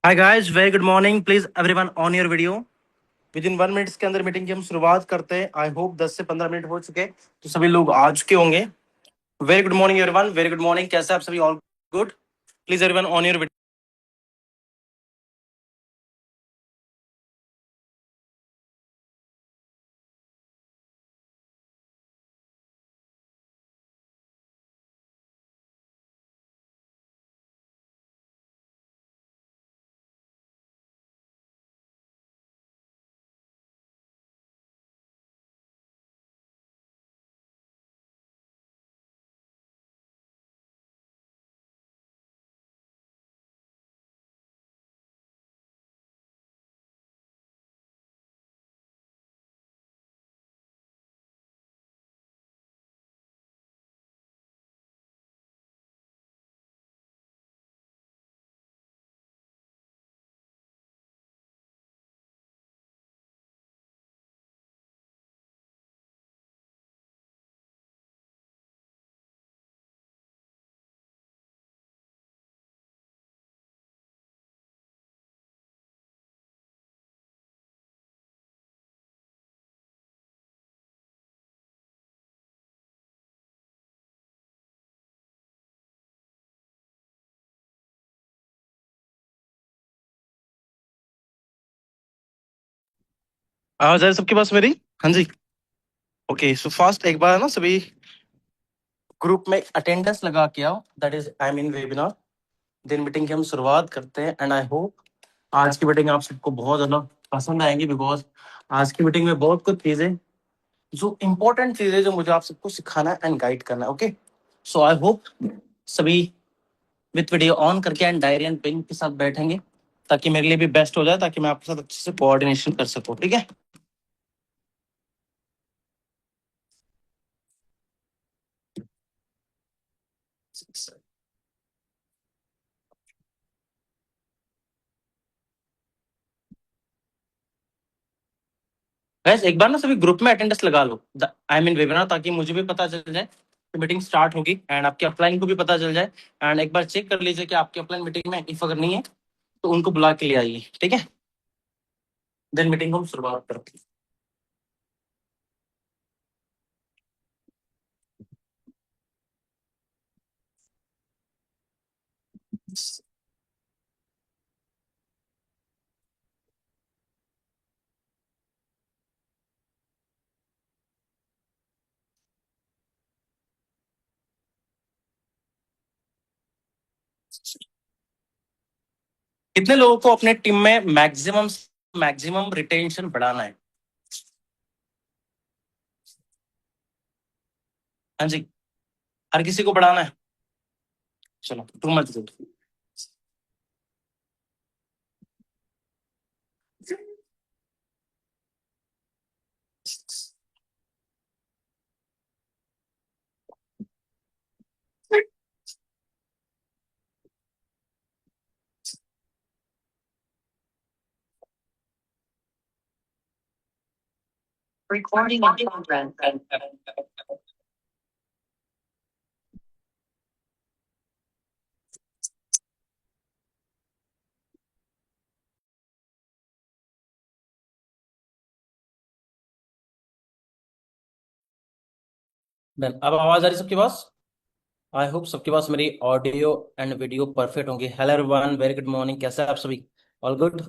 Hi guys, very good morning. Please everyone on your video. With in 1 minute के अंदर meeting की हम शुरुआत करते हैं। आई होप 10 से 15 मिनट हो चुके तो सभी लोग आ चुके होंगे। Very good morning everyone, very good morning. कैसे आप सभी? All good? Please everyone on your video. आवाज आ रही है सबके पास मेरी? हाँ जी। ओके, सो फास्ट एक बार ना सभी ग्रुप में अटेंडेंस लगा के आओ। That is I mean webinar. दिन मीटिंग की हम शुरुआत करते हैं एंड आई होप आज की मीटिंग आप सबको बहुत ज्यादा पसंद आएंगी, बिकॉज आज की मीटिंग में बहुत कुछ चीजें जो इंपॉर्टेंट चीजें जो मुझे आप सबको सिखाना है एंड गाइड करना है। ओके, सो आई होप सभी विथ वीडियो ऑन करके एंड डायरी एंड पेन के साथ बैठेंगे ताकि मेरे लिए भी बेस्ट हो जाए, ताकि मैं आपके साथ अच्छे से कोऑर्डिनेशन कर सकूं। ठीक है? गैस एक बार ना सभी ग्रुप में अटेंडेंस लगा लो, आई मीन वेबिनार, ताकि मुझे भी पता चल जाए कि मीटिंग स्टार्ट होगी एंड आपके अपलाइन को भी पता चल जाए। एंड एक बार चेक कर लीजिए कि आपके अपलाइन मीटिंग में इफ अगर नहीं है तो उनको बुला के ले आइए। ठीक है? देन मीटिंग को हम शुरुआत करते हैं। कितने लोगों को अपने टीम में मैक्सिमम मैक्सिमम रिटेंशन बढ़ाना है? हाँ जी, हर किसी को बढ़ाना है। चलो, too much good. Recording in progress. अब आवाज आ रही सबके पास? आई होप सबके पास मेरी ऑडियो एंड वीडियो परफेक्ट होंगे। Hello everyone, very good morning. कैसे हैं आप सभी? All good?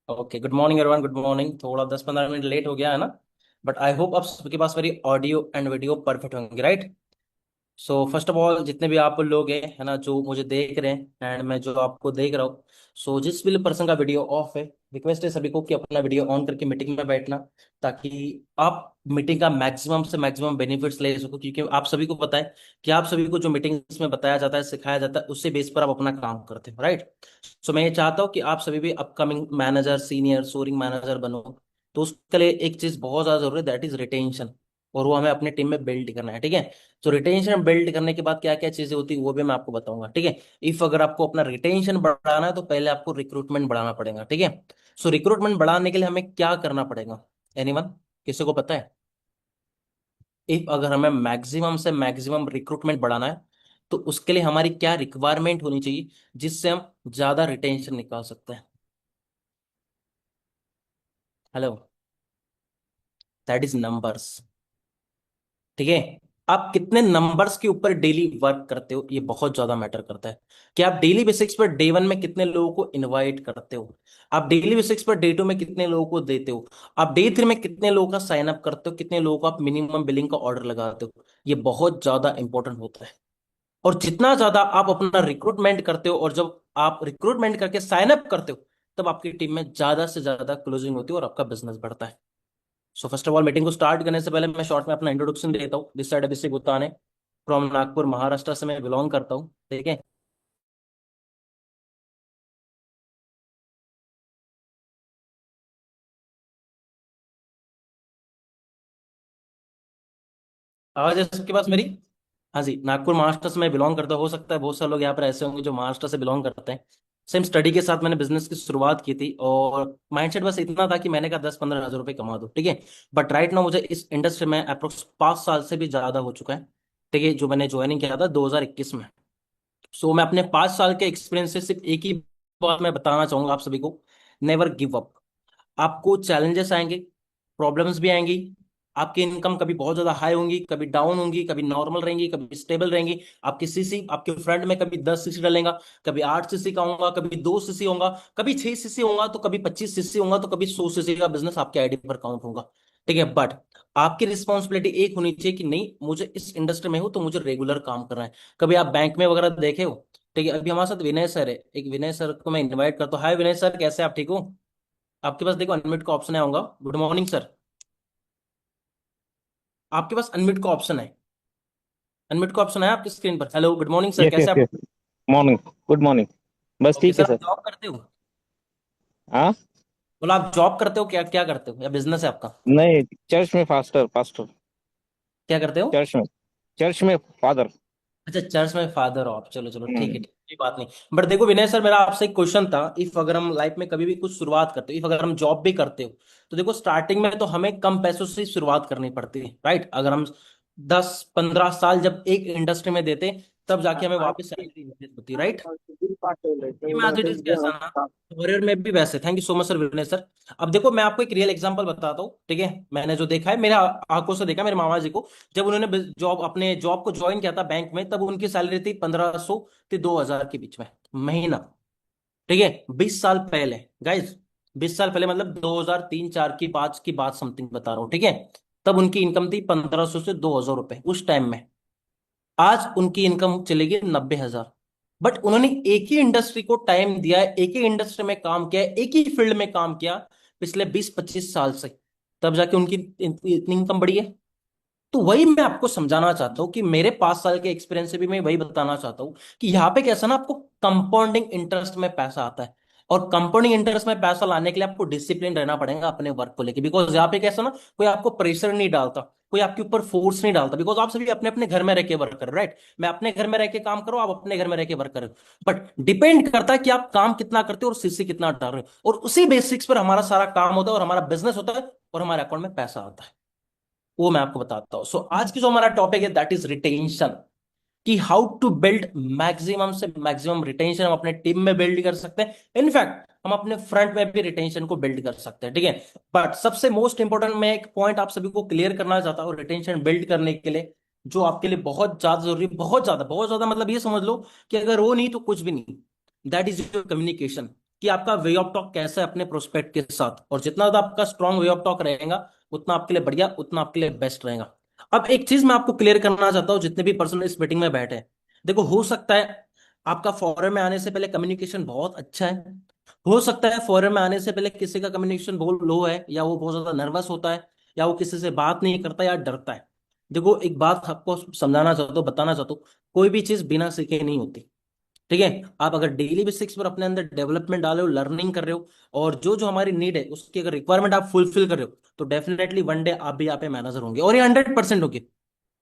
Okay, good morning everyone, good morning. थोड़ा 10-15 मिनट लेट हो गया है ना, बट आई होप आप सबके पास मेरी ऑडियो एंड वीडियो परफेक्ट होंगे, right? So first of all, जितने भी आप लोग हैं है ना जो मुझे देख रहे हैं एंड मैं जो आपको देख रहा हूँ, सो जिस भी पर्सन का वीडियो ऑफ है, रिक्वेस्ट है सभी को कि अपना वीडियो ऑन करके मीटिंग में बैठना, ताकि आप मीटिंग का मैक्सिमम से मैक्सिमम बेनिफिट्स ले सको। क्योंकि आप सभी को पता है कि आप सभी को जो मीटिंग्स में बताया जाता है, सिखाया जाता है, उससे बेस पर आप अपना काम करते हो, राइट? सो मैं ये चाहता हूँ कि आप सभी भी upcoming manager, senior soaring manager बनो। तो उसके लिए एक चीज बहुत ज्यादा जरूरी है, दैट इज रिटेंशन। और वो हमें अपने टीम में बिल्ड करना है, ठीक है? तो रिटेंशन बिल्ड करने के बाद क्या क्या चीजें होती है वो भी मैं आपको बताऊंगा, ठीक है? इफ अगर आपको अपना रिटेंशन बढ़ाना है तो पहले आपको रिक्रूटमेंट बढ़ाना पड़ेगा, ठीक है? सो रिक्रूटमेंट बढ़ाने के लिए हमें क्या करना पड़ेगा? एनीवन, किसी को पता है? इफ अगर हमें मैक्सिमम से मैक्सिमम रिक्रूटमेंट बढ़ाना है तो उसके लिए हमारी क्या रिक्वायरमेंट होनी चाहिए जिससे हम ज्यादा रिटेंशन निकाल सकते हैं? Hello, that is numbers. ठीक है, आप कितने नंबर्स के ऊपर डेली वर्क करते हो ये बहुत ज्यादा मैटर करता है। कि आप डेली बेसिक्स पर डे 1 में कितने लोगों को इनवाइट करते हो, आप डेली बेसिक्स पर डे 2 में कितने लोगों को देते हो, आप डे 3 में कितने लोगों का साइन अप करते हो, कितने लोगों को आप मिनिमम बिलिंग का ऑर्डर लगाते हो। ये बहुत ज्यादा इंपॉर्टेंट होता है। और जितना ज्यादा आप अपना रिक्रूटमेंट करते हो और जब आप रिक्रूटमेंट करके साइन अप करते हो, तब आपकी टीम में ज्यादा से ज्यादा क्लोजिंग होती है और आपका बिजनेस बढ़ता है। So first of all, meeting को स्टार्ट करने से पहले मैं शॉर्ट में अपना इंट्रोडक्शन देता हूँ। दिस साइड अभिषेक गुप्ता ने, फ्रॉम नागपुर महाराष्ट्र से मैं बिलोंग करता हूँ। ठीक है, आवाज है सबके पास मेरी? हाँ जी, नागपुर महाराष्ट्र से मैं बिलोंग करता हूँ। हो सकता है बहुत सारे लोग यहाँ पर ऐसे होंगे जो महाराष्ट्र से बिलोंग करते हैं। सेम स्टडी के साथ मैंने बिजनेस की शुरुआत की थी और माइंडसेट बस इतना था कि मैंने कहा 10-15 हज़ार रुपये कमा दो। ठीक है, बट राइट नाउ मुझे इस इंडस्ट्री में अप्रोक्स 5 साल से भी ज्यादा हो चुका है। ठीक है, जो मैंने ज्वाइनिंग किया था 2021 में। सो मैं अपने 5 साल के एक्सपीरियंस से सिर्फ एक ही बात मैं बताना चाहूंगा आप सभी को, नेवर गिव अप। आपको चैलेंजेस आएंगे, प्रॉब्लम्स भी आएंगी। आपकी इनकम कभी बहुत ज्यादा हाई होंगी, कभी डाउन होंगी, कभी नॉर्मल रहेंगी, कभी स्टेबल रहेंगी। आपकी सीसी आपके फ्रंट में कभी 10 सीसी डलेगा, कभी 8 सीसी का होगा, कभी 2 सीसी होगा, कभी 6 सीसी होगा, तो कभी 25 सीसी होगा, तो कभी 100 सीसी का बिजनेस आपके आईडी पर काउंट होगा। ठीक है, बट आपकी रिस्पॉन्सिबिलिटी एक होनी चाहिए कि नहीं, मुझे इस इंडस्ट्री में हूं तो मुझे रेगुलर काम करना है। कभी आप बैंक में वगैरह देखे हो? ठीक है, अभी हमारे साथ विनय सर है, एक विनय सर को मैं इनवाइट करता हूँ। हाय विनय सर, कैसे आप? ठीक हो? आपके पास देखो अनम्यूट का ऑप्शन आऊंगा। गुड मॉर्निंग सर, आपके पास अनम्यूट का ऑप्शन है। अनम्यूट का ऑप्शन है आपकी स्क्रीन पर। Hello, good morning sir, yes कैसे यस आप? यस। मॉर्निंग। Good morning. बस ओके ठीक है सर, आप सर। जॉब करते हो? हाँ। बोला आप जॉब करते हो, क्या क्या करते हो, या बिजनेस है आपका? नहीं, चर्च में फास्टर पास्टर। क्या करते हो? चर्च में। चर्च में फादर। अच्छा, चर्च में फादर हो आप। चलो चलो, ठीक है हम्म। ठीक है, कोई बात नहीं। बट देखो विनय सर, मेरा आपसे एक क्वेश्चन था। इफ अगर हम लाइफ में कभी भी कुछ शुरुआत करते हो, इफ अगर हम जॉब भी करते हो, तो देखो स्टार्टिंग में तो हमें कम पैसों से ही शुरुआत करनी पड़ती है, राइट? अगर हम 10-15 साल जब एक इंडस्ट्री में देते, तब जाके हमें वापस सैलरी इंक्रीज होती है, राइट? मैं एज इट इज कैसा ना, करियर में भी वैसे। Thank you so much sir, Vinay sir. अब देखो मैं आपको एक रियल एग्जांपल बताता हूँ। ठीक है, मैंने जो देखा है, मेरे आंखों से देखा, मेरे मामा जी को जब उन्होंने जॉब अपने जॉब को ज्वाइन किया था बैंक में, तब उनकी सैलरी थी 1500 से 2000 के बीच में महीना। ठीक है, 20 साल पहले गाइज, 20 साल पहले मतलब 2003-4 की बात समथिंग बता रहा हूँ। ठीक है, तब उनकी इनकम थी 1500 से 2000 रुपए उस टाइम में। आज उनकी इनकम चलेगी 90 हजार। बट उन्होंने एक ही इंडस्ट्री को टाइम दिया है, एक ही इंडस्ट्री में काम किया है, एक ही फील्ड में काम किया पिछले 20-25 साल से, तब जाके उनकी इतनी इनकम बढ़ी है। तो वही मैं आपको समझाना चाहता हूँ कि मेरे 5 साल के एक्सपीरियंस से भी मैं वही बताना चाहता हूँ कि यहाँ पे कैसा ना, आपको कंपाउंडिंग इंटरेस्ट में पैसा आता है। और कंपाउंडिंग इंटरेस्ट में पैसा लाने के लिए आपको डिसिप्लिन रहना पड़ेगा अपने वर्क को लेकर। बिकॉज यहाँ पे कैसा ना, कोई आपको प्रेशर नहीं डालता, कोई आपके ऊपर फोर्स नहीं डालता, बिकॉज आप सभी अपने अपने घर में रह के वर्क कर रहे हो, राइट? मैं अपने घर में रह के काम करो, आप अपने घर में रह के वर्क करो। बट डिपेंड करता है कि आप काम कितना करते हो और सीसी कितना डाल रहे हो, और उसी बेसिक्स पर हमारा सारा काम होता है और हमारा बिजनेस होता है और हमारे अकाउंट में पैसा आता है। वो मैं आपको बताता हूँ। सो आज की जो हमारा टॉपिक है दैट इज रिटेंशन। कि हाउ टू बिल्ड मैक्सिमम से मैक्सिमम रिटेंशन हम अपने टीम में बिल्ड कर सकते हैं। इनफैक्ट हम अपने फ्रंट में भी रिटेंशन को बिल्ड कर सकते हैं। ठीक है, बट सबसे मोस्ट इंपॉर्टेंट मैं एक पॉइंट आप सभी को क्लियर करना चाहता हूँ रिटेंशन बिल्ड करने के लिए, जो आपके लिए बहुत ज्यादा जरूरी, बहुत ज्यादा मतलब ये समझ लो कि अगर वो नहीं तो कुछ भी नहीं। That is your communication. कि आपका वे ऑफ टॉक कैसा है अपने प्रोस्पेक्ट के साथ, और जितना ज्यादा आपका स्ट्रॉन्ग वे ऑफ टॉक रहेगा, उतना आपके लिए बढ़िया, उतना आपके लिए बेस्ट रहेगा। अब एक चीज मैं आपको क्लियर करना चाहता हूँ, जितने भी पर्सन इस मीटिंग में बैठे हैं, देखो हो सकता है आपका फॉरेन में आने से पहले कम्युनिकेशन बहुत अच्छा है, हो सकता है फॉरेन में आने से पहले किसी का कम्युनिकेशन बहुत लो है, या वो बहुत ज्यादा नर्वस होता है, या वो किसी से बात नहीं करता या डरता है। देखो एक बात आपको समझाना चाहता हूँ, बताना चाहता हूँ, कोई भी चीज बिना सीखे नहीं होती। ठीक है, आप अगर डेली बेसिक्स पर अपने अंदर डेवलपमेंट डाले हो, लर्निंग कर रहे हो, और जो जो हमारी नीड है उसकी अगर रिक्वायरमेंट आप फुलफिल कर रहे हो, तो डेफिनेटली वन डे आप भी यहाँ पे मैनेजर होंगे, और ये 100% होंगे।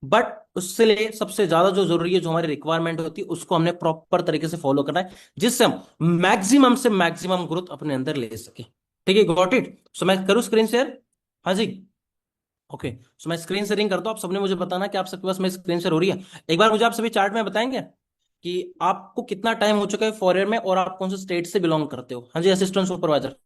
बट उससे लिए सबसे ज्यादा जो जरूरी है, जो हमारी रिक्वायरमेंट होती है, उसको हमने प्रॉपर तरीके से फॉलो करना है, जिससे हम मैक्सिमम से मैक्सिमम ग्रोथ अपने अंदर ले सके। ठीक है, गॉट इट? सो मैं करूँ स्क्रीन शेयर? हाँ जी, ओके। सो मैं स्क्रीन शेयरिंग करता हूँ, आप सबने मुझे बताना कि आप सबके पास में स्क्रीन शेयर हो रही है। एक बार मुझे आप सभी चार्ट में बताएंगे। कि आपको कितना टाइम हो चुका है फॉरेन में और आप कौन से स्टेट से बिलोंग करते हो। हाँ जी, असिस्टेंट सुपरवाइजर।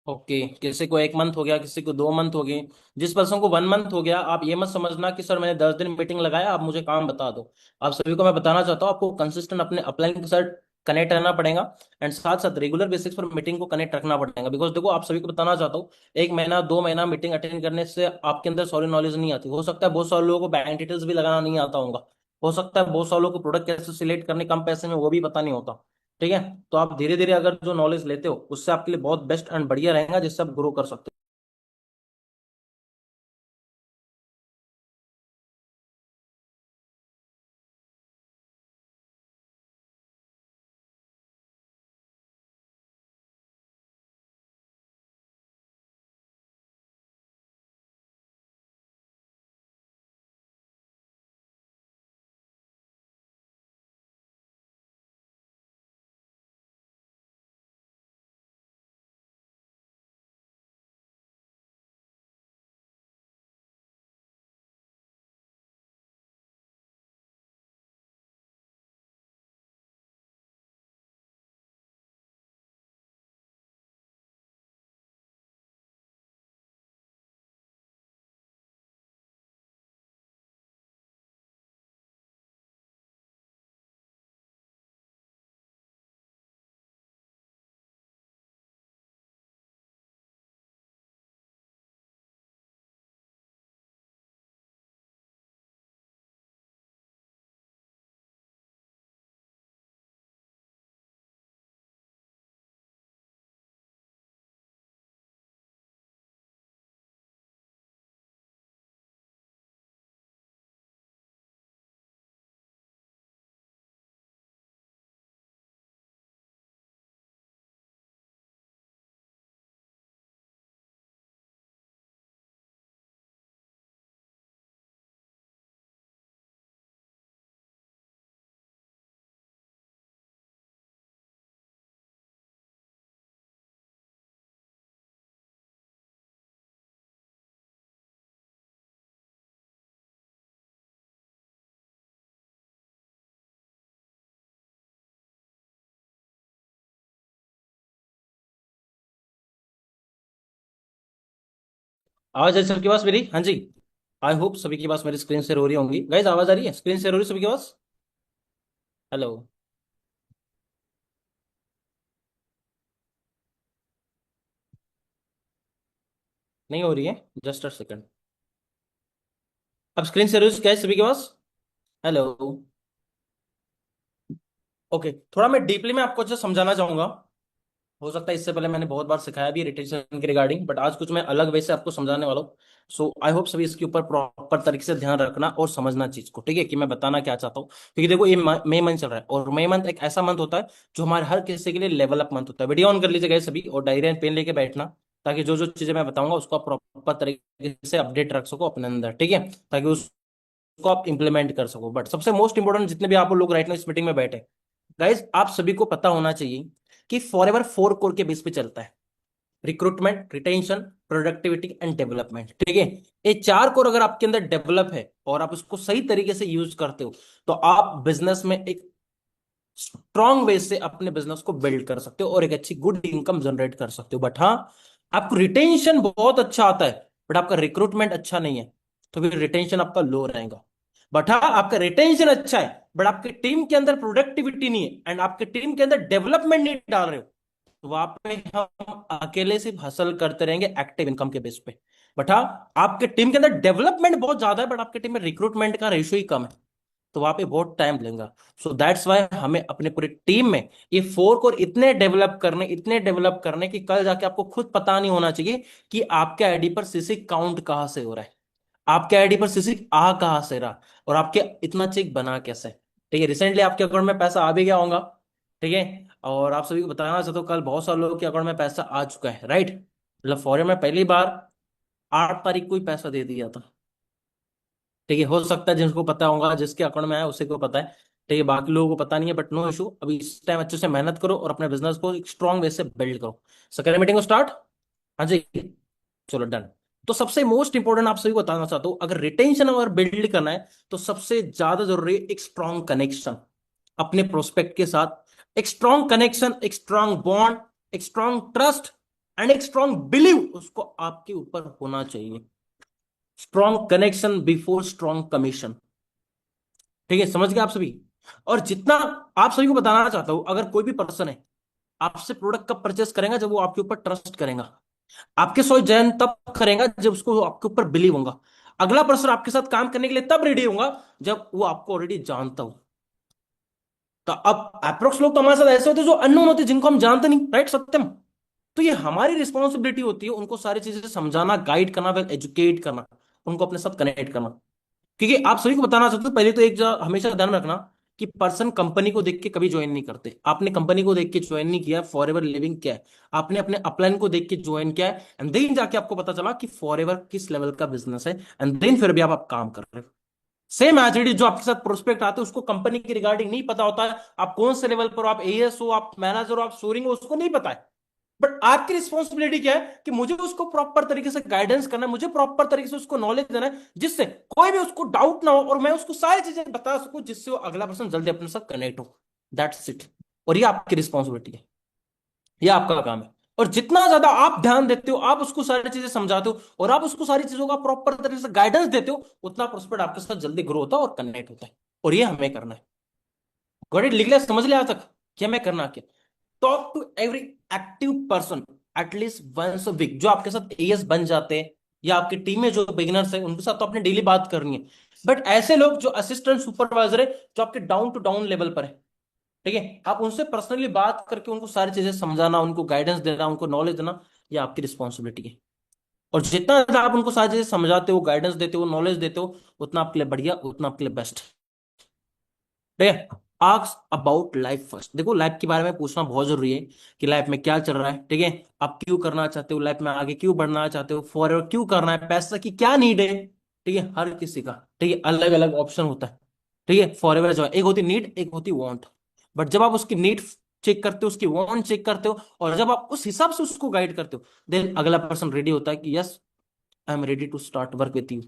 ओके, किसी को 1 मंथ हो गया, किसी को 2 मंथ हो गए। जिस पर्सन को 1 मंथ हो गया, आप ये मत समझना कि सर मैंने 10 दिन मीटिंग लगाया, आप मुझे काम बता दो। आप सभी को मैं बताना चाहता हूँ, आपको कंसिस्टेंट अपने अपलाइन के साथ कनेक्ट रहना पड़ेगा। एंड साथ साथ रेगुलर बेसिस पर मीटिंग को कनेक्ट रखना पड़ेगा। बिकॉज देखो, आप सभी को बताना चाहता हूँ, 1 महीना 2 महीना मीटिंग अटेंड करने से आपके अंदर सॉरी नॉलेज नहीं आती। हो सकता है बहुत सारे लोगों को बैंक डिटेल्स भी लगाना नहीं आता होगा। हो सकता है बहुत सारे लोगों को प्रोडक्ट कैसे सिलेक्ट करने कम पैसे में वो भी पता नहीं होता। ठीक है। तो आप धीरे धीरे अगर जो नॉलेज लेते हो उससे आपके लिए बहुत बेस्ट एंड बढ़िया रहेगा, जिससे आप ग्रो कर सकते हो। आवाज है सबके पास मेरी? हाँ जी। आई होप सभी के पास मेरी स्क्रीन शेयर हो रही होंगी। गाइज आवाज आ रही है? स्क्रीन शेयर हो रही है सभी के पास? हेलो? नहीं हो रही है? Just a second. अब स्क्रीन शेयर हो रही है क्या है सभी के पास? हेलो? ओके, थोड़ा मैं डीपली में आपको अच्छे से समझाना चाहूंगा। हो सकता है इससे पहले मैंने बहुत बार सिखाया भी रिटेंशन के रिगार्डिंग, बट आज कुछ मैं अलग वे से आपको समझाने वाला हूँ। सो आई होप सभी इसके ऊपर प्रॉपर तरीके से ध्यान रखना और समझना चीज को, ठीक है, कि मैं बताना क्या चाहता हूँ। क्योंकि देखो, ये मई मंथ चल रहा है और मई मंथ एक ऐसा मंथ होता है जो हमारे हर किसी के लिए लेवल अप मंथ होता है। वीडियो ऑन कर लीजिएगा सभी और डायरी एंड पेन लेके बैठना, ताकि जो जो चीजें मैं बताऊंगा उसको आप प्रॉपर तरीके से अपडेट रख सको अपने अंदर, ठीक है, ताकि उसको आप इंप्लीमेंट कर सको। बट सबसे मोस्ट इंपॉर्टेंट, जितने भी आप लोग राइट नाउ इस मीटिंग में बैठे, गाइज आप सभी को पता होना चाहिए कि फॉरएवर 4 कोर के बेस पे चलता है। Recruitment, retention, productivity and development, ठीक है। ये 4 कोर अगर आपके अंदर डेवलप है और आप उसको सही तरीके से यूज करते हो, तो आप बिजनेस में एक स्ट्रॉन्ग वे से अपने बिजनेस को बिल्ड कर सकते हो और एक अच्छी गुड इनकम जनरेट कर सकते हो। बट हाँ, आपको रिटेंशन बहुत अच्छा आता है बट आपका रिक्रूटमेंट अच्छा नहीं है, तो फिर रिटेंशन आपका लो रहेगा। बट हाँ, आपका रिटेंशन अच्छा है बट आपकी टीम के अंदर प्रोडक्टिविटी नहीं है एंड आपके टीम के अंदर डेवलपमेंट नहीं डाल रहे हो, तो वहां पे हम अकेले सिर्फ हसल करते रहेंगे एक्टिव इनकम के बेस पे। बट हाँ, आपके टीम के अंदर डेवलपमेंट बहुत ज्यादा है बट आपके टीम में रिक्रूटमेंट का रेशियो ही कम है, तो वहां पे बहुत टाइम लगेगा। सो दैट्स वाई हमें अपने पूरी टीम में ये 4 कोर इतने डेवलप करने कि कल जाके आपको खुद पता नहीं होना चाहिए कि आपके आईडी पर सीसी काउंट कहाँ से हो रहा है। आपके आईडी पर सीसी आ कहाँ से रहा, और आपके इतना चेक बना कैसे। ठीक है, रिसेंटली आपके अकाउंट में पैसा आ भी गया होगा। ठीक है, और आप सभी को बताना चाहता हूँ कल बहुत सारे लोगों के अकाउंट में पैसा आ चुका है, राइट। मतलब फॉरन में पहली बार 8 तारीख को ही पैसा दे दिया था। ठीक है, हो सकता है जिनको पता होगा, जिसके अकाउंट में आया उसी को पता है। ठीक है, बाकी लोगों को पता नहीं है, बट नो इशू। अभी इस टाइम अच्छे से मेहनत करो और अपने बिजनेस को एक स्ट्रांग वे से बिल्ड करो। सो करें मीटिंग को स्टार्ट। हाँ जी, चलो डन। तो सबसे मोस्ट इंपॉर्टेंट आप सभी को बताना चाहता हूं, अगर रिटेंशन अगर बिल्ड करना है तो सबसे ज्यादा जरूरी है एक स्ट्रांग कनेक्शन अपने प्रोस्पेक्ट के साथ। एक स्ट्रांग कनेक्शन, एक स्ट्रांग बॉन्ड, एक स्ट्रांग ट्रस्ट एंड एक स्ट्रांग बिलीव उसको आपके ऊपर होना चाहिए। Strong connection before strong commission. ठीक है, समझ गए आप सभी। और जितना आप सभी को बताना चाहता हूं, अगर कोई भी पर्सन है आपसे प्रोडक्ट कब परचेस करेगा, जब वो आपके ऊपर ट्रस्ट करेगा। आपके सो जैन तब करेगा जब उसको आपके ऊपर बिलीव होगा। अगला पर्सन आपके साथ काम करने के लिए तब रेडी होगा जब वो आपको ऑलरेडी जानता हो। तो अब अप्रोक्स लोग तो हमारे साथ ऐसे होते हैं जो अननोन होते हैं, जिनको हम जानते नहीं, राइट सत्यम। तो ये हमारी रिस्पॉन्सिबिलिटी होती है उनको सारी चीजें समझाना, गाइड करना, वेल एजुकेट करना, उनको अपने साथ कनेक्ट करना। क्योंकि आप सभी को बताना चाहते हो, पहले तो एक हमेशा ध्यान रखना कि पर्सन कंपनी को देख के कभी ज्वाइन नहीं करते। आपने कंपनी को देख के ज्वाइन नहीं किया, फॉर एवर लिविंग क्या है। आपने अपने अपलाइन को देख के ज्वाइन किया है, एंड देन जाके आपको पता चला कि फॉर एवर किस लेवल का बिजनेस है, एंड देन फिर भी आप काम कर रहे हो। सेम एच जो आपके साथ प्रोस्पेक्ट आते हैं उसको कंपनी की रिगार्डिंग नहीं पता होता है, आप कौन से लेवल पर हो, आप एएस हो, आप मैनेजर हो, आप सोरिंग हो, उसको नहीं पता है। बट आपकी रिस्पॉन्सिबिलिटी क्या है कि मुझे उसको प्रॉपर तरीके से गाइडेंस करना है, मुझे प्रॉपर तरीके से उसको नॉलेज देना है, जिससे कोई भी उसको डाउट ना हो और मैं उसको सारी चीजें बता सकूं, जिससे वो अगला पर्सन जल्दी अपने साथ कनेक्ट हो। That's it. और ये आपकी रिस्पॉन्सिबिलिटी है, ये आपका काम है। और जितना ज्यादा आप ध्यान देते हो, आप उसको सारी चीजें समझाते हो और आप उसको सारी चीजों का प्रॉपर तरीके से गाइडेंस देते हो, उतना प्रोस्पेक्ट आपके साथ जल्दी ग्रो होता है और कनेक्ट होता है। और ये हमें करना है। गॉट इट, लिख लिया, समझ लिया आज तक क्या मैं करना क्या। Talk to every active person at least once a week, जो आपके साथ एएस बन जाते हैं, या आपकी टीम में जो बिगिनर्स है उनके साथ तो आपने डेली बात करनी है। बट ऐसे लोग जो असिस्टेंट सुपरवाइजर है, जो आपके डाउन टू डाउन लेवल पर है, ठीक है, आप उनसे पर्सनली बात करके उनको सारी चीजें समझाना, उनको गाइडेंस देना, उनको नॉलेज देना, ये आपकी रिस्पॉन्सिबिलिटी है। और जितना ज्यादा आप उनको सारी चीजें समझाते हो, गाइडेंस देते हो, नॉलेज देते हो, उतना आपके लिए बढ़िया, उतना आपके लिए बेस्ट। ठीक है। Ask about life first. देखो, लाइफ के बारे में पूछना बहुत जरूरी है कि लाइफ में क्या चल रहा है। ठीक है, आप क्यों करना चाहते हो, लाइफ में आगे क्यों बढ़ना चाहते हो, फॉर एवर क्यों करना है, पैसा की क्या नीड है। ठीक है, हर किसी का, ठीक है, अलग अलग ऑप्शन होता है। ठीक है, फॉर एवर जो है, एक होती नीड, एक होती वांट। बट जब आप उसकी नीड चेक करते हो, उसकी वांट चेक करते हो, और जब आप उस हिसाब से उसको गाइड करते हो, देन अगला पर्सन रेडी होता है कि yes, I am ready to start work with you.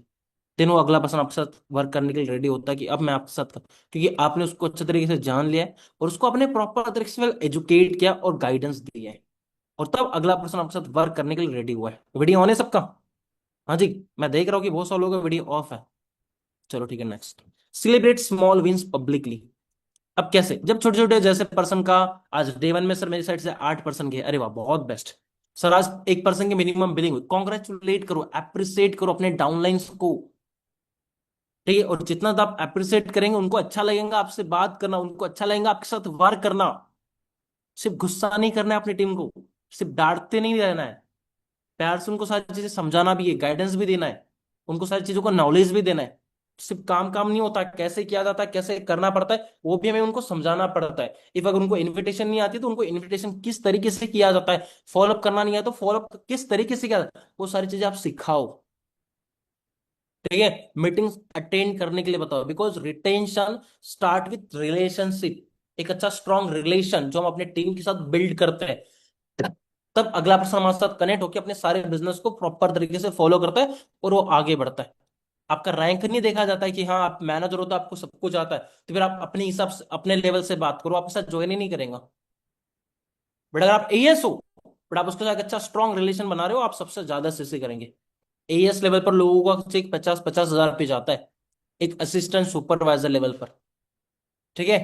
Then वो अगला पर्सन आपके साथ वर्क करने के लिए रेडी होता है कि अब मैं आपके साथ कर, क्योंकि आपने उसको अच्छे तरीके से जान लिया है और उसको अपने प्रॉपर तरीके से एजुकेट किया और गाइडेंस दिया है, और तब अगला पर्सन आपके साथ वर्क करने के लिए रेडी हुआ है। वीडियो ऑन है सबका? हाँ जी, मैं देख रहा हूँ कि बहुत सारे लोगों का वीडियो ऑफ है। चलो ठीक है, next. Celebrate small wins publicly. अब कैसे, जब छोटे छोटे जैसे पर्सन का, आज डे वन में सर मेरी साइड से 8 पर्सन गए, अरे वाह बहुत बेस्ट। सर आज 1 पर्सन की मिनिमम बिलिंग हुई, कॉन्ग्रेचुलेट करो, अप्रिसिएट करो अपने डाउनलाइंस को। ठीक है, और जितना आप अप्रिसिएट करेंगे उनको अच्छा लगेगा आपसे बात करना, उनको अच्छा लगेगा आपके साथ वर्क करना। सिर्फ गुस्सा नहीं करना है अपनी टीम को, सिर्फ डांटते नहीं रहना है, प्यार से उनको सारी चीजें समझाना भी है, गाइडेंस भी देना है, उनको सारी चीजों का नॉलेज भी देना है। सिर्फ काम काम नहीं होता, कैसे किया जाता है, कैसे करना पड़ता है, वो भी हमें उनको समझाना पड़ता है। इफ अगर उनको इन्विटेशन नहीं आती तो उनको इन्विटेशन किस तरीके से किया जाता है, फॉलोअप करना नहीं है तो फॉलोअप किस तरीके से किया जाता है, वो सारी चीजें आप सिखाओ। ठीक है, मीटिंग्स अटेंड करने के लिए बताओ, because retention start with relationship. एक अच्छा स्ट्रॉन्ग रिलेशन जो हम अपने टीम के साथ बिल्ड करते हैं, तब अगला पर्सन हमारे साथ कनेक्ट होकर अपने सारे बिजनेस को प्रॉपर तरीके से फॉलो करता है और वो आगे बढ़ता है। आपका रैंक नहीं देखा जाता है कि हाँ आप मैनेजर हो तो आपको सब कुछ आता है, तो फिर आप अपने हिसाब से अपने लेवल से बात करो, आपके साथ ज्वाइन ही नहीं करेगा। बट अगर आप एएस हो, बट आप उसके साथ अच्छा स्ट्रॉन्ग रिलेशन बना रहे हो, आप सबसे ज्यादा सीसी करेंगे। एएस लेवल पर लोगों का चेक 50-50 हजार पे जाता है, एक असिस्टेंट सुपरवाइजर लेवल पर। ठीक है,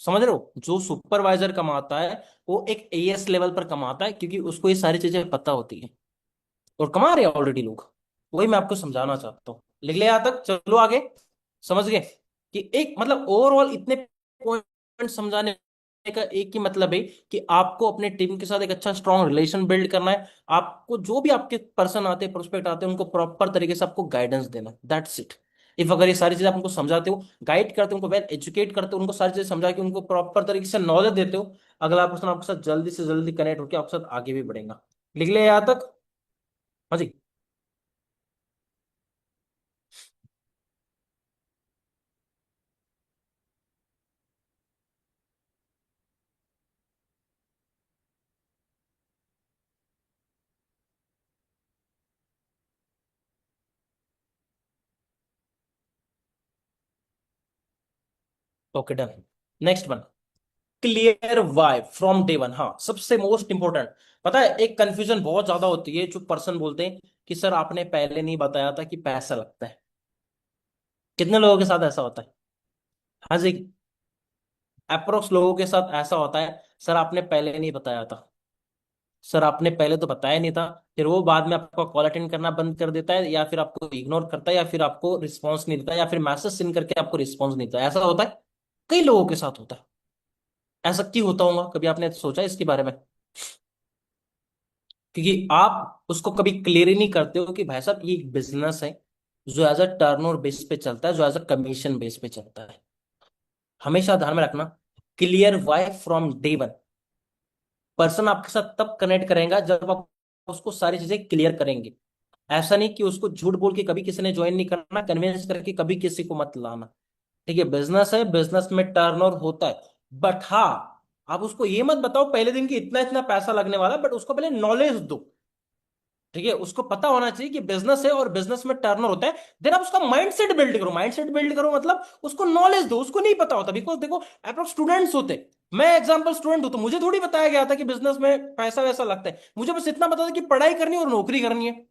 समझ रहे हो, जो सुपरवाइजर कमाता है वो एक एएस लेवल पर कमाता है, क्योंकि उसको ये सारी चीजें पता होती है, और कमा रहे हैं ऑलरेडी लोग। वही मैं आपको समझाना चाहता हूँ, लिख लिया यहाँ तक, चलो आगे। समझ गए कि एक मतलब ओवरऑल इतने पॉइंट समझाने का एक ही मतलब है कि आपको अपने टीम के साथ एक अच्छा स्ट्रॉन्ग रिलेशन बिल्ड करना है। आपको जो भी आपके पर्सन आते हैं, प्रोस्पेक्ट आते हैं, उनको प्रॉपर तरीके से आपको गाइडेंस देना, दैट्स इट। इफ अगर ये सारी चीजें आप उनको समझाते हो, गाइड करते हो, उनको वेल एजुकेट करते हो, उनको सारी चीजें समझा के उनको प्रॉपर तरीके से नॉलेज देते हो, अगला पर्सन आपके साथ जल्दी से जल्दी कनेक्ट होकर आपके साथ आगे भी बढ़ेगा। लिख लिया यहाँ तक? हाँ जी। Okay done. Next one, clear Y from day one. हाँ, सबसे मोस्ट इंपॉर्टेंट। पता है एक कंफ्यूजन बहुत ज्यादा होती है, जो पर्सन बोलते हैं कि सर आपने पहले नहीं बताया था कि पैसा लगता है। कितने लोगों के साथ ऐसा होता है? हाँ जी। अप्रोक्स लोगों के साथ ऐसा होता है, सर आपने पहले नहीं बताया था, सर आपने पहले तो बताया नहीं था। फिर वो बाद में आपका कॉल अटेंड करना बंद कर देता है, या फिर आपको इग्नोर करता है, या फिर आपको रिस्पॉन्स नहीं देता, या फिर मैसेज सेंड करके आपको रिस्पॉन्स नहीं देता। ऐसा होता है, कई लोगों के साथ होता है। ऐसा क्यों होता होगा, कभी आपने सोचा इसके बारे में? क्योंकि आप उसको कभी क्लियर ही नहीं करते हो कि भाई साहब ये एक बिजनेस है जो एज अ टर्नओवर बेस पे चलता है, जो एज अ कमीशन बेस पे चलता है। हमेशा ध्यान में रखना, clear Y from day one. Person आपके साथ तब कनेक्ट करेगा जब आप उसको सारी चीजें क्लियर करेंगे। ऐसा नहीं कि उसको झूठ बोल के कभी किसी ने ज्वाइन नहीं करना, कन्विंस करके कभी किसी को मत लाना। ठीक है, बिजनेस है, बिजनेस में टर्नओवर होता है, बट हाँ, आप उसको ये मत बताओ पहले दिन की इतना इतना पैसा लगने वाला, बट उसको पहले नॉलेज दो। ठीक है, उसको पता होना चाहिए कि बिजनेस है और बिजनेस में टर्नर होता है। देन आप उसका माइंडसेट बिल्ड करो। माइंडसेट बिल्ड करो मतलब उसको नॉलेज दो, उसको नहीं पता होता। बिकॉज देखो, अप्रोक्स स्टूडेंट्स होते, मैं एग्जांपल स्टूडेंट हूं, तो मुझे थोड़ी बताया गया था कि बिजनेस में पैसा वैसा लगता है। मुझे बस इतना पता था कि पढ़ाई करनी है और नौकरी करनी है।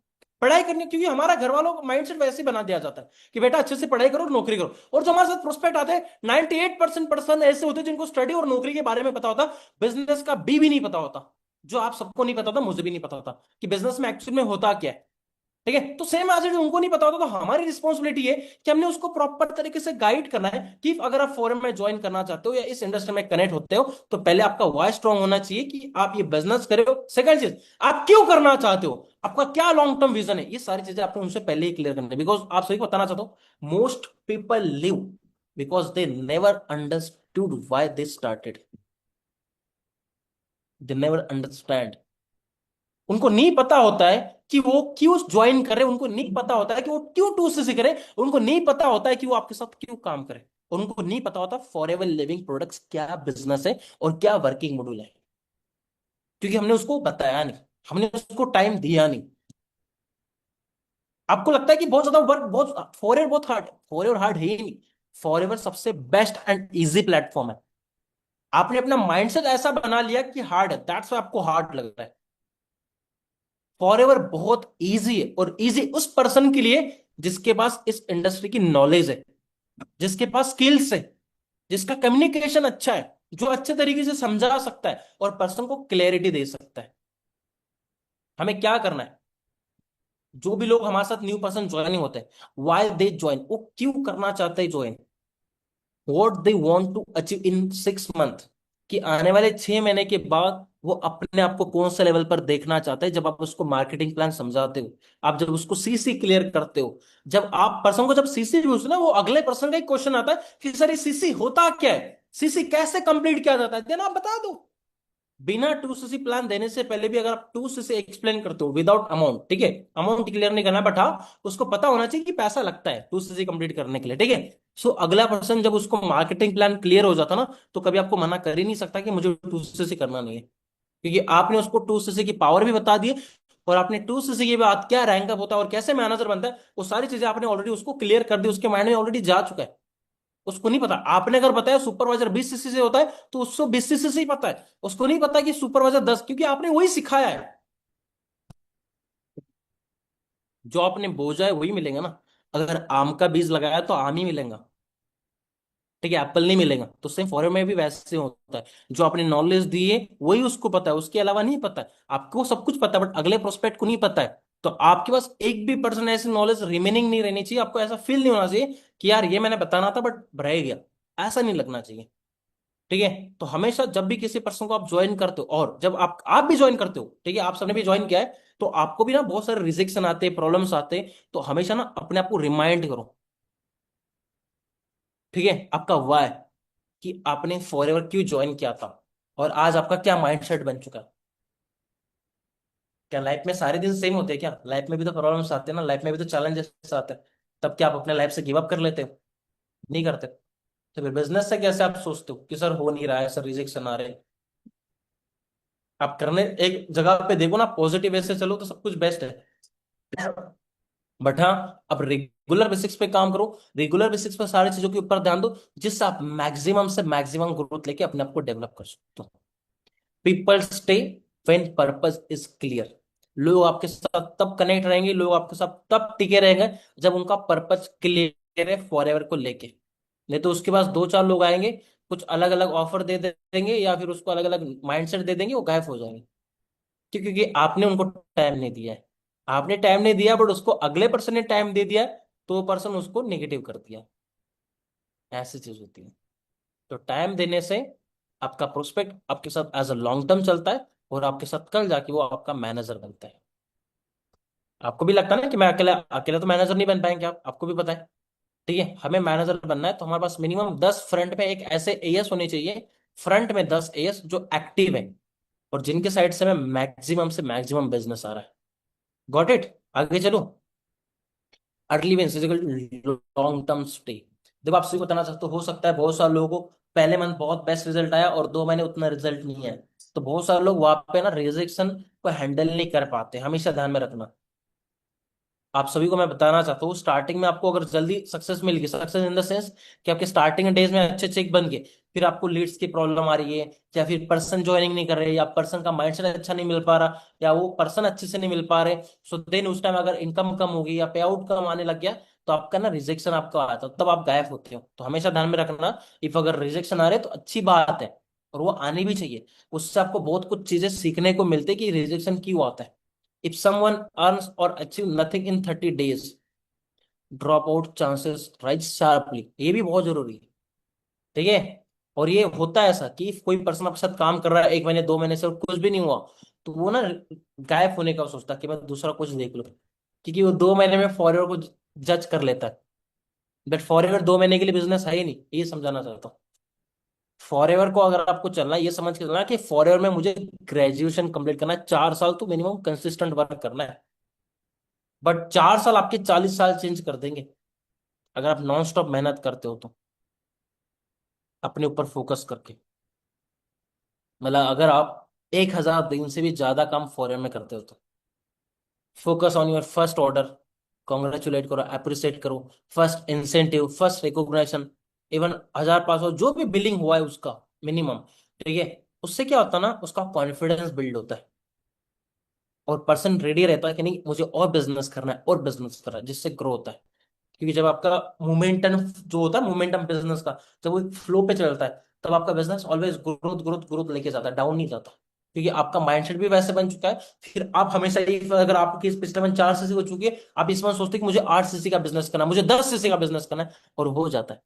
पढ़ाई करनी है, क्योंकि हमारा घर वालों को माइंडसेट वैसे ही बना दिया जाता है कि बेटा अच्छे से पढ़ाई करो और नौकरी करो। और जो हमारे साथ प्रोस्पेक्ट आते हैं, 98% पर्सन ऐसे होते हैं जिनको स्टडी और नौकरी के बारे में पता होता, बिजनेस का भी नहीं पता होता। जो आप सबको नहीं पता था, मुझे भी नहीं पता था कि बिजनेस में एक्चुअल में होता क्या है। ठीक है, तो सेम एज इट उनको नहीं पता होता, तो हमारी रिस्पॉन्सिबिलिटी है कि हमने उसको प्रॉपर तरीके से गाइड करना है कि अगर आप फॉरेन में ज्वाइन करना चाहते हो या इस इंडस्ट्री में कनेक्ट होते हो, तो पहले आपका वॉइस स्ट्रांग होना चाहिए कि आप ये बिजनेस कर रहे हो। सेकंड चीज, आप क्यों करना चाहते हो, आपका क्या लॉन्ग टर्म विजन है। ये सारी चीजें आपने उनसे पहले ही क्लियर करनी है। बिकॉज आप सही को बताना चाहता हूँ, most people live because they never understood why they started. They never understand. उनको नहीं पता होता है कि वो क्यों ज्वाइन करे, उनको नहीं पता होता है कि वो क्यों टू से करे, उनको नहीं पता होता है कि वो आपके साथ क्यों काम करे, और उनको नहीं पता होता फॉरएवर लिविंग प्रोडक्ट्स क्या बिजनेस है और क्या वर्किंग मॉड्यूल है। क्योंकि हमने उसको बताया नहीं, हमने उसको टाइम दिया नहीं। आपको लगता है कि बहुत ज्यादा वर्क, बहुत फॉरएवर बहुत हार्ड, फॉरएवर हार्ड है ही नहीं। फॉरएवर सबसे बेस्ट एंड इजी प्लेटफॉर्म है। आपने अपना माइंडसेट ऐसा बना लिया कि हार्ड है, दैट्स व्हाई आपको हार्ड लग रहा है। फॉरएवर बहुत इजी है, और इजी उस पर्सन के लिए जिसके पास इस इंडस्ट्री की नॉलेज है, जिसके पास स्किल्स है, जिसका कम्युनिकेशन अच्छा है, जो अच्छे तरीके से समझा सकता है और पर्सन को क्लैरिटी दे सकता है। हमें क्या करना है, जो भी लोग हमारे साथ न्यू पर्सन ज्वाइनिंग होते हैं, वाई दे ज्वाइन, वो क्यों करना चाहते हैं join, what they want to achieve in 6 month, कि आने वाले 6 महीने के बाद वो अपने आप को कौन से लेवल पर देखना चाहते हैं। जब आप उसको मार्केटिंग प्लान समझाते हो, आप जब उसको सीसी क्लियर करते हो, जब आप पर्सन को जब सीसी पूछते हो ना, वो अगले पर्सन का एक क्वेश्चन आता है कि सर ये सीसी होता क्या है, सीसी कैसे कंप्लीट किया जाता है, देन आप बता दो। बिना 2cc प्लान देने से पहले भी अगर आप 2cc एक्सप्लेन करते हो विदाउट अमाउंट, ठीक है, अमाउंट क्लियर नहीं करना, बट हाँ उसको पता होना चाहिए कि पैसा लगता है 2cc कंप्लीट करने के लिए, ठीक है। सो अगला पर्सन जब उसको मार्केटिंग प्लान क्लियर हो जाता ना, तो कभी आपको मना कर ही नहीं सकता कि मुझे 2cc करना नहीं है। क्योंकि आपने उसको 2cc की पावर भी बता दी है, और आपने 2cc के बाद क्या रैंक अप होता है और कैसे मैनेजर बनता है, वो सारी चीजें आपने ऑलरेडी उसको क्लियर कर दी, उसके माइंड में ऑलरेडी जा चुका है। उसको नहीं पता, आपने अगर बताया सुपरवाइजर 20cc से होता है, तो उसको 20cc से ही पता है। उसको नहीं पता कि सुपरवाइजर 10, क्योंकि आपने वही सिखाया है। जो आपने बोझा है वही मिलेगा ना। अगर आम का बीज लगाया तो आम ही मिलेगा, ठीक है, एप्पल नहीं मिलेगा। तो सेम फॉरेन में भी वैसे होता है, जो आपने नॉलेज दी है वही उसको पता है, उसके अलावा नहीं पता है। आपको सब कुछ पता है, बट अगले प्रोस्पेक्ट को नहीं पता है। तो आपके पास एक भी पर्सन ऐसी नॉलेज रिमेनिंग नहीं रहनी चाहिए, आपको ऐसा फील नहीं होना चाहिए कि यार ये मैंने बताना था बट रह गया। ऐसा नहीं लगना चाहिए। ठीक है। तो हमेशा जब भी किसी पर्सन को आप ज्वाइन करते हो, और जब आप भी ज्वाइन करते हो, ठीक है, आप सबने भी ज्वाइन किया है, तो आपको भी ना बहुत सारे रिजेक्शन आते हैं, प्रॉब्लम्स आते हैं, तो हमेशा ना अपने आप को रिमाइंड करो, ठीक है, आपका वाई, कि आपने फॉर एवर क्यों ज्वाइन किया था, और आज आपका क्या माइंडसेट बन चुका है। क्या लाइफ में सारे दिन सेम होते हैं क्या? लाइफ में भी तो प्रॉब्लम्स आते हैं ना, लाइफ में भी तो चैलेंजेस आते हैं। तब क्या आप अपने लाइफ से गिव अप कर लेते हो? नहीं करते। तो फिर बिजनेस से कैसे आप सोचते हो कि सर हो नहीं रहा है, सर रिजेक्शन आ रहे हैं? आप करने एक जगह पे देखो ना, पॉजिटिव वे से चलो तो सब कुछ बेस्ट है। बट हाँ, अब रेगुलर बेसिक्स पे काम करो, रेगुलर बेसिक्स पे सारी चीजों के ऊपर ध्यान दो, जिससे आप मैक्सिमम से मैक्सिमम ग्रोथ लेके अपने आप को डेवलप कर सकते हो। People stay when purpose is clear. लोग आपके साथ तब कनेक्ट रहेंगे, लोग आपके साथ तब टिके रहेंगे, जब उनका पर्पस क्लियर है फॉर एवर को लेके। नहीं तो उसके पास दो चार लोग आएंगे, कुछ अलग अलग ऑफर दे देंगे, या फिर उसको अलग अलग माइंडसेट दे देंगे, वो गायब हो जाएंगे। क्यों? क्योंकि आपने उनको टाइम नहीं दिया है। आपने टाइम नहीं दिया, बट उसको अगले पर्सन ने टाइम दे दिया, तो वो पर्सन उसको नेगेटिव कर दिया। ऐसी चीज होती है। तो टाइम देने से आपका प्रोस्पेक्ट आपके साथ एज अ लॉन्ग टर्म चलता है, और आपके साथ कल जाके वो आपका मैनेजर बनता है। आपको भी लगता है ना कि मैं अकेला अकेला तो मैनेजर नहीं बन पाएंगे, आपको भी पता है। ठीक है, हमें मैनेजर बनना है तो हमारे पास मिनिमम 10 फ्रंट में एक ऐसे एएस होने चाहिए, फ्रंट में 10 एएस जो एक्टिव है, और जिनके साइड से मैं मैक्सिमम से मैक्सिमम बिजनेस आ रहा है। Got it? आगे चलो। Early wins is long term stay. देखो, आप सही बताना चाहते हो सकता है बहुत सारे लोगों को पहले मंथ बहुत बेस्ट रिजल्ट आया और 2 महीने उतना रिजल्ट नहीं है, तो बहुत सारे लोग वहां पे ना रिजेक्शन को हैंडल नहीं कर पाते। हमेशा ध्यान में रखना, आप सभी को मैं बताना चाहता हूँ, स्टार्टिंग में आपको अगर जल्दी सक्सेस मिल गई, सक्सेस इन द सेंस कि आपके स्टार्टिंग डेज में अच्छे चेक बन गए, फिर आपको लीड्स की प्रॉब्लम आ रही है, या फिर पर्सन ज्वाइनिंग नहीं कर रहे, या पर्सन का माइंडसेट अच्छा नहीं मिल पा रहा, या वो पर्सन अच्छे से नहीं मिल पा रहे, सो देन उस टाइम अगर इनकम कम होगी या पे आउट कम आने लग गया, तो आपका ना रिजेक्शन आपका आया था, तब आप गायब होते हो। तो हमेशा ध्यान में रखना, इफ अगर रिजेक्शन आ रहे तो अच्छी बात है, और वो आनी भी चाहिए। उससे आपको बहुत कुछ चीजें सीखने को मिलती है कि रिजेक्शन क्यों आता है। If someone earns or achieve nothing in 30 days, drop out chances rise sharply। ये भी बहुत जरूरी है, ठीक है। और ये होता है ऐसा कि कोई पर्सन आपके साथ काम कर रहा है 1 महीने 2 महीने से और कुछ भी नहीं हुआ, तो वो ना गायब होने का सोचता है कि मैं दूसरा कुछ देख लूं, क्योंकि वो 2 महीने में फॉरएवर को जज कर लेता है। बट फॉरएवर 2 महीने के लिए बिजनेस है ही नहीं, ये समझाना चाहता हूँ। फॉरएवर को अगर आपको चलना है, ये समझ के चलना है कि फॉरएवर में मुझे ग्रेजुएशन कंप्लीट करना है, 4 साल तो मिनिमम कंसिस्टेंट वर्क करना है। बट 4 साल आपके 40 साल चेंज कर देंगे, अगर आप नॉन स्टॉप मेहनत करते हो तो, अपने ऊपर फोकस करके। मतलब अगर आप 1,000 दिन से भी ज्यादा काम फॉरेन में करते हो तो focus on your first order, congratulate करो, अप्रिशिएट करो, first incentive, first recognition, even 1,000 500 जो भी बिलिंग हुआ है उसका मिनिमम, ठीक है। उससे क्या होता है ना, उसका कॉन्फिडेंस बिल्ड होता है, और पर्सन रेडी रहता है कि नहीं मुझे और बिजनेस करना है और बिजनेस करना है, जिससे ग्रो होता है। क्योंकि जब आपका मोमेंटम जो होता है, मोमेंटम बिजनेस का, जब वो फ्लो पे चलता है, तब आपका business always growth growth growth लेके जाता है, डाउन नहीं जाता। क्योंकि आपका माइंडसेट भी वैसे बन चुका है। फिर आप हमेशा ये, अगर आपकी पिछले मन 4 सीसी हो चुकी है, आप इस बार सोचते हैं कि मुझे 8 सीसी का बिजनेस करना है, मुझे 10 सीसी का बिजनेस करना है, और हो जाता है।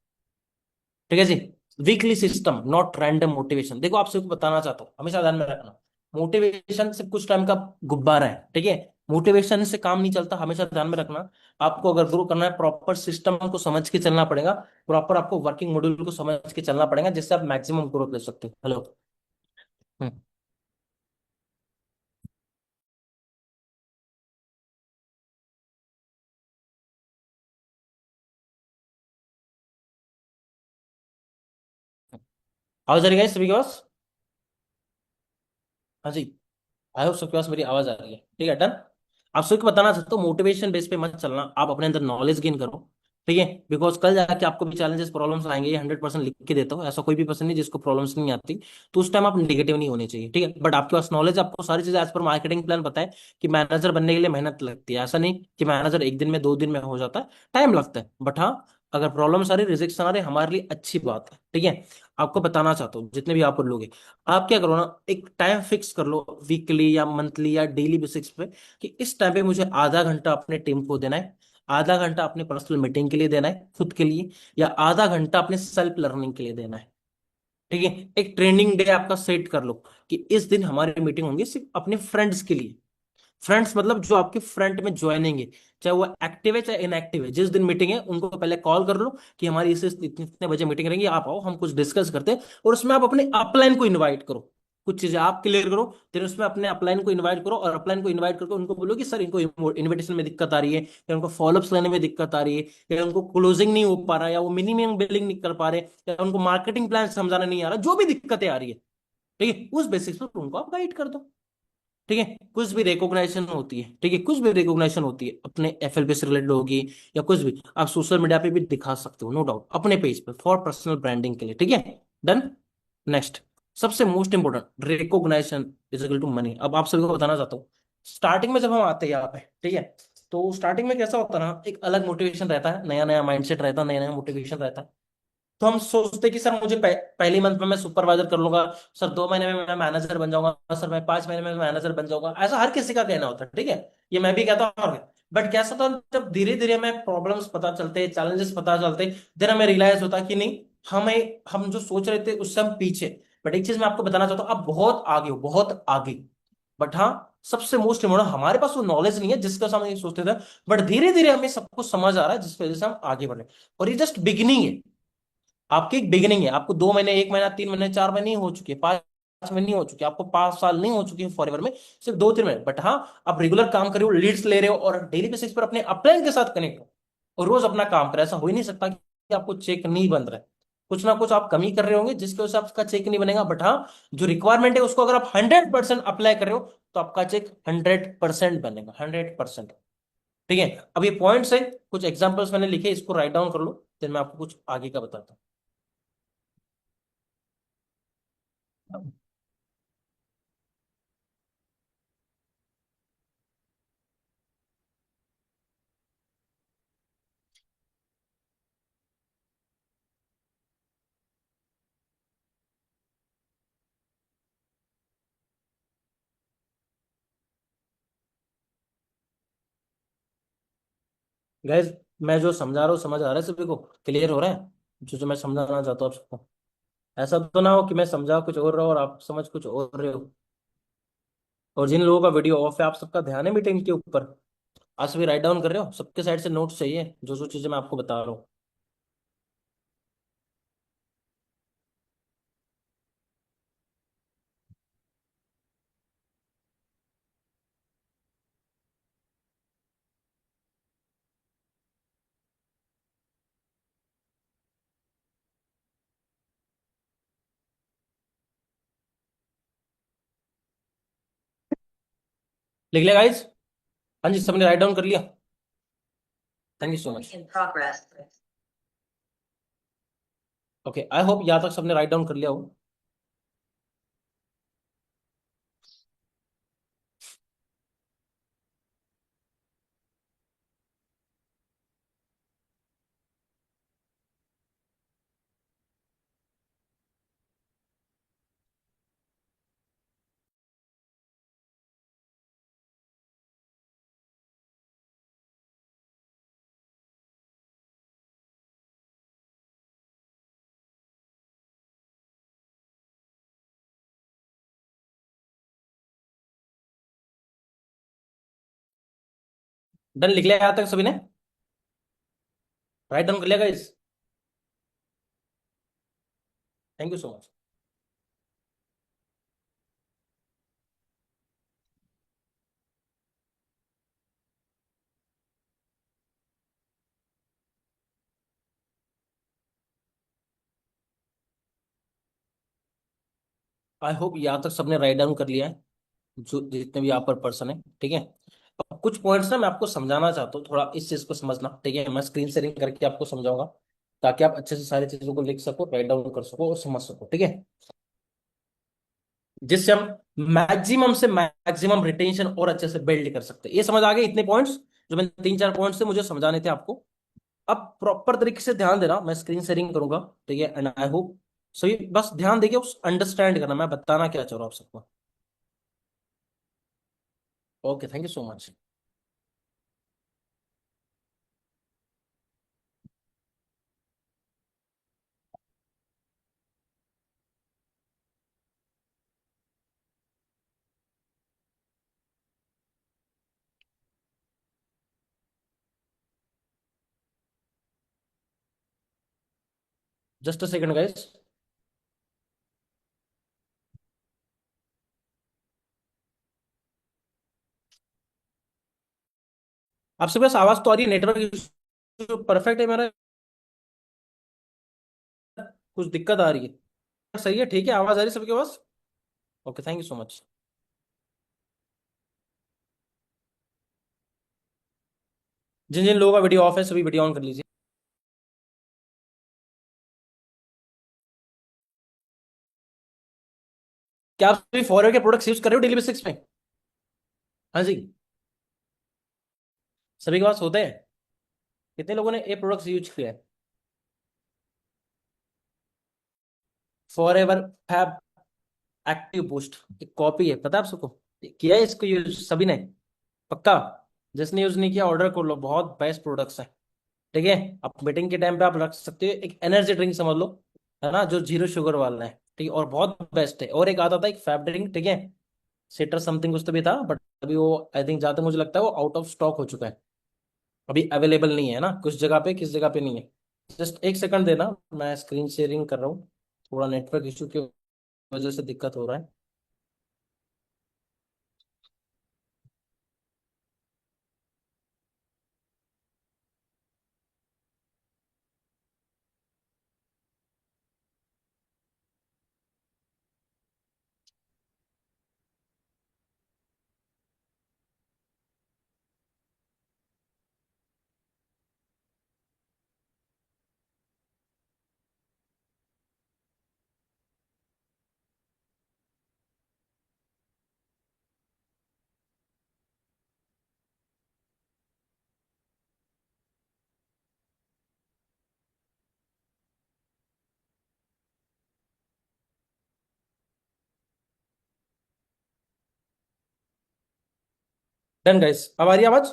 ठीक है जी। Weekly system not random motivation. देखो, आपसे कुछ बताना चाहता हूँ, हमेशा ध्यान में रखना, मोटिवेशन सिर्फ कुछ टाइम का गुब्बारा है, ठीक है। मोटिवेशन से काम नहीं चलता, हमेशा ध्यान में रखना। आपको अगर ग्रो करना है, प्रॉपर सिस्टम को समझ के चलना पड़ेगा, प्रॉपर आपको वर्किंग मॉड्यूल को समझ के चलना पड़ेगा, जिससे आप मैक्सिमम ग्रोथ ले सकते हो। हेलो। हम्म। आवाज आ रही है सभी के पास? हाँ जी। आई होप सबके पास मेरी आवाज आ रही है, ठीक है, डन। आप सबको बताना चाहता हूँ, मोटिवेशन बेस पे मत चलना, आप अपने अंदर नॉलेज गेन करो, ठीक है। बिकॉज कल जाके आपको भी चैलेंजेस प्रॉब्लम्स आएंगे, ये 100% लिख के देता हूँ, ऐसा कोई भी पर्सन नहीं जिसको प्रॉब्लम्स नहीं आती। तो उस टाइम आप नेगेटिव नहीं होने चाहिए, ठीक है। बट आपके पास नॉलेज, आपको सारी चीजें एज पर मार्केटिंग प्लान पता है कि मैनेजर बनने के लिए मेहनत लगती है, ऐसा नहीं कि मैनेजर एक दिन में 2 दिन में हो जाता है, टाइम लगता है। बट हाँ, अगर प्रॉब्लम आ रही, रिजेक्शन आ रहे, हमारे लिए अच्छी बात है, ठीक है। आपको बताना चाहता हूँ, जितने भी आप लोग हैं, आप क्या करो ना, एक टाइम फिक्स कर लो, वीकली या मंथली या डेली बेसिस पे, कि इस टाइम पे मुझे आधा घंटा अपने टीम को देना है, आधा घंटा अपने पर्सनल मीटिंग के लिए देना है खुद के लिए, या आधा घंटा अपने सेल्फ लर्निंग के लिए देना है। ठीक है, एक ट्रेंडिंग डे आपका सेट कर लो कि इस दिन हमारी मीटिंग होंगी सिर्फ अपने फ्रेंड्स के लिए। फ्रेंड्स मतलब जो आपके फ्रंट में ज्वाइनिंग है, चाहे वो एक्टिव है चाहे इनएक्टिव है, जिस दिन मीटिंग है उनको पहले कॉल कर लो कि हमारी इस इतने इतने बजे मीटिंग रहेंगी, आप आओ, हम कुछ डिस्कस करते हैं। और उसमें आप अपने अपलाइन को इनवाइट करो, कुछ चीजें आप क्लियर करो, फिर उसमें अपने अपलाइन को इनवाइट करो, और अपलाइन को इनवाइट करके उनको बोलो कि सर इनको इनविटेशन में दिक्कत आ रही है, या उनको फॉलोअप्स लेने में दिक्कत आ रही है, या उनको क्लोजिंग नहीं हो पा रहा है, या वो मिनिमम बिलिंग नहीं कर पा रहे, या उनको मार्केटिंग प्लान समझाना नहीं आ रहा, जो भी दिक्कतें आ रही है, ठीक है, उस बेसिस पर उनको आप गाइड कर दो। ठीक है, कुछ भी रिकॉग्नाइजेशन होती है, ठीक है, कुछ भी रिकॉग्नाइजेशन होती है अपने एफएलपी से रिलेटेड होगी, या कुछ भी आप सोशल मीडिया पे भी दिखा सकते हो, नो डाउट, अपने पेज पे फॉर पर्सनल ब्रांडिंग के लिए। ठीक है, डन। नेक्स्ट, सबसे most important, recognization is equal to money. अब आप सभी को बताना चाहता हूँ, स्टार्टिंग में जब हम आते हैं यहाँ पे, ठीक है, तो स्टार्टिंग में कैसा होता है ना, एक अलग मोटिवेशन रहता है, नया नया माइंडसेट रहता है, नया नया मोटिवेशन रहता है। तो हम सोचते हैं कि सर मुझे पहले मंथ में मैं सुपरवाइजर कर लूंगा, सर 2 महीने में मैं मैनेजर बन जाऊंगा, सर मैं 5 महीने में मैनेजर बन जाऊंगा, ऐसा हर किसी का कहना होता है, ठीक है, ये मैं भी कहता हूँ। और बट कैसा था, जब धीरे धीरे हमें प्रॉब्लम्स पता चलते, चैलेंजेस पता चलते, देन हमें रियलाइज होता कि नहीं, हमें हम जो सोच रहे थे उससे हम पीछे। बट एक चीज मैं आपको बताना चाहता हूँ, आप बहुत आगे हो, बहुत आगे। बट हाँ, सबसे मोस्ट इम्पोर्टेंट, हमारे पास वो नॉलेज नहीं है जिसका हम ये सोचते थे, बट धीरे धीरे हमें सब कुछ समझ आ रहा है, जिस वजह से हम आगे बढ़े। और ये जस्ट बिगिनिंग है, आपकी एक बिगिनिंग है। आपको 2 महीने, 1 महीना, 3 महीने, 4 महीने ही हो चुके हैं, 5 महीने नहीं हो चुके, आपको 5 साल नहीं हो चुके हैं फॉरएवर में, सिर्फ 2-3 महीने। बट हाँ, आप रेगुलर काम कर रहे हो, लीड्स ले रहे हो, और डेली बेसिस पर अपने अपलाइन के साथ कनेक्ट हो, और रोज अपना काम करें। ऐसा हो ही नहीं सकता कि आपको चेक नहीं बन रहा है, कुछ ना कुछ आप कमी कर रहे होंगे जिसकी वजह से आपका चेक नहीं बनेगा। बट हाँ, जो रिक्वायरमेंट है उसको अगर आप 100% अप्लाई कर रहे हो, तो आपका चेक 100% बनेगा, 100%। ठीक है, अब ये पॉइंट्स है, कुछ एग्जांपल्स मैंने लिखे, इसको राइट डाउन कर लो, फिर मैं आपको कुछ आगे का बताता हूँ। गैस, मैं जो समझा रहा हूँ समझ आ रहा है सभी को, क्लियर हो रहा है जो जो मैं समझाना चाहता हूँ आप सबको? ऐसा तो ना हो कि मैं समझा कुछ और रहा हूँ और आप समझ कुछ और रहे हो। और जिन लोगों का वीडियो ऑफ है, आप सबका ध्यान है मीटिंग के ऊपर? आप सभी राइट डाउन कर रहे हो? सबके साइड से नोट्स चाहिए जो जो चीजें मैं आपको बता रहा हूँ? लिख लिया गाइज? हाँ जी, सबने राइट डाउन कर लिया? Thank you so much. Okay, I hope यहाँ तक सबने राइट डाउन कर लिया हो। डन, लिख लिया यहाँ तक सभी ने? राइट डाउन कर लिया guys? Thank you so much. I hope यहाँ तक सबने राइट डाउन कर लिया है, जो जितने भी यहाँ पर पर्सन है, ठीक है। अब कुछ पॉइंट्स ना मैं आपको समझाना चाहता हूँ, थोड़ा इस चीज को समझना, ठीक है, मैं स्क्रीन शेयरिंग करके आपको समझाऊंगा, ताकि आप अच्छे से सारी चीजों को लिख सको, राइट डाउन कर सको और समझ सको, ठीक है, जिससे हम मैक्सिमम से मैक्सिमम रिटेंशन और अच्छे से बिल्ड कर सकते हैं। ये समझ आ गए इतने पॉइंट्स, जो मैंने 3-4 पॉइंट्स थे मुझे समझाने थे आपको? अब प्रॉपर तरीके से ध्यान देना, मैं स्क्रीन शेयरिंग करूंगा, ठीक है, एंड आई होप सही, बस ध्यान देके उस अंडरस्टैंड करना मैं बताना क्या चाह रहा हूँ आप सबको। Okay, thank you so much. Just a second guys. आपसे बस आवाज तो आ रही है, नेटवर्क परफेक्ट है मेरा, कुछ दिक्कत आ रही है? सही है, ठीक है, आवाज आ रही है सबके पास? Okay, thank you so much. जिन जिन लोगों का वीडियो ऑफ है सभी वीडियो ऑन कर लीजिए। क्या आप सभी फॉरएवर के प्रोडक्ट्स यूज कर रहे हो डेली बेसिक्स पे? हाँ जी। सभी के पास होते हैं? कितने लोगों ने ये प्रोडक्ट्स यूज किया है? फॉरएवर फैब एक्टिव बूस्ट, एक कॉपी है, पता है आप सबको? किया है इसको यूज सभी ने? पक्का? जिसने यूज नहीं किया ऑर्डर कर लो, बहुत बेस्ट प्रोडक्ट्स है। ठीक है, आप मीटिंग के टाइम पे आप रख सकते हो, एक एनर्जी ड्रिंक समझ लो, है ना, जो जीरो शुगर वाला है, ठीक है, और बहुत बेस्ट है। और एक आता था एक फैब ड्रिंक, ठीक है, सिट्रस समथिंग कुछ तो भी था, बट अभी वो आई थिंक, जहाँ तक मुझे लगता है वो आउट ऑफ स्टॉक हो चुका है, अभी अवेलेबल नहीं है ना, कुछ जगह पे, किस जगह पे नहीं है। जस्ट एक सेकंड देना, मैं स्क्रीन शेयरिंग कर रहा हूँ, थोड़ा नेटवर्क इशू की वजह से दिक्कत हो रहा है। डन गाइस, अब आ रही है आवाज?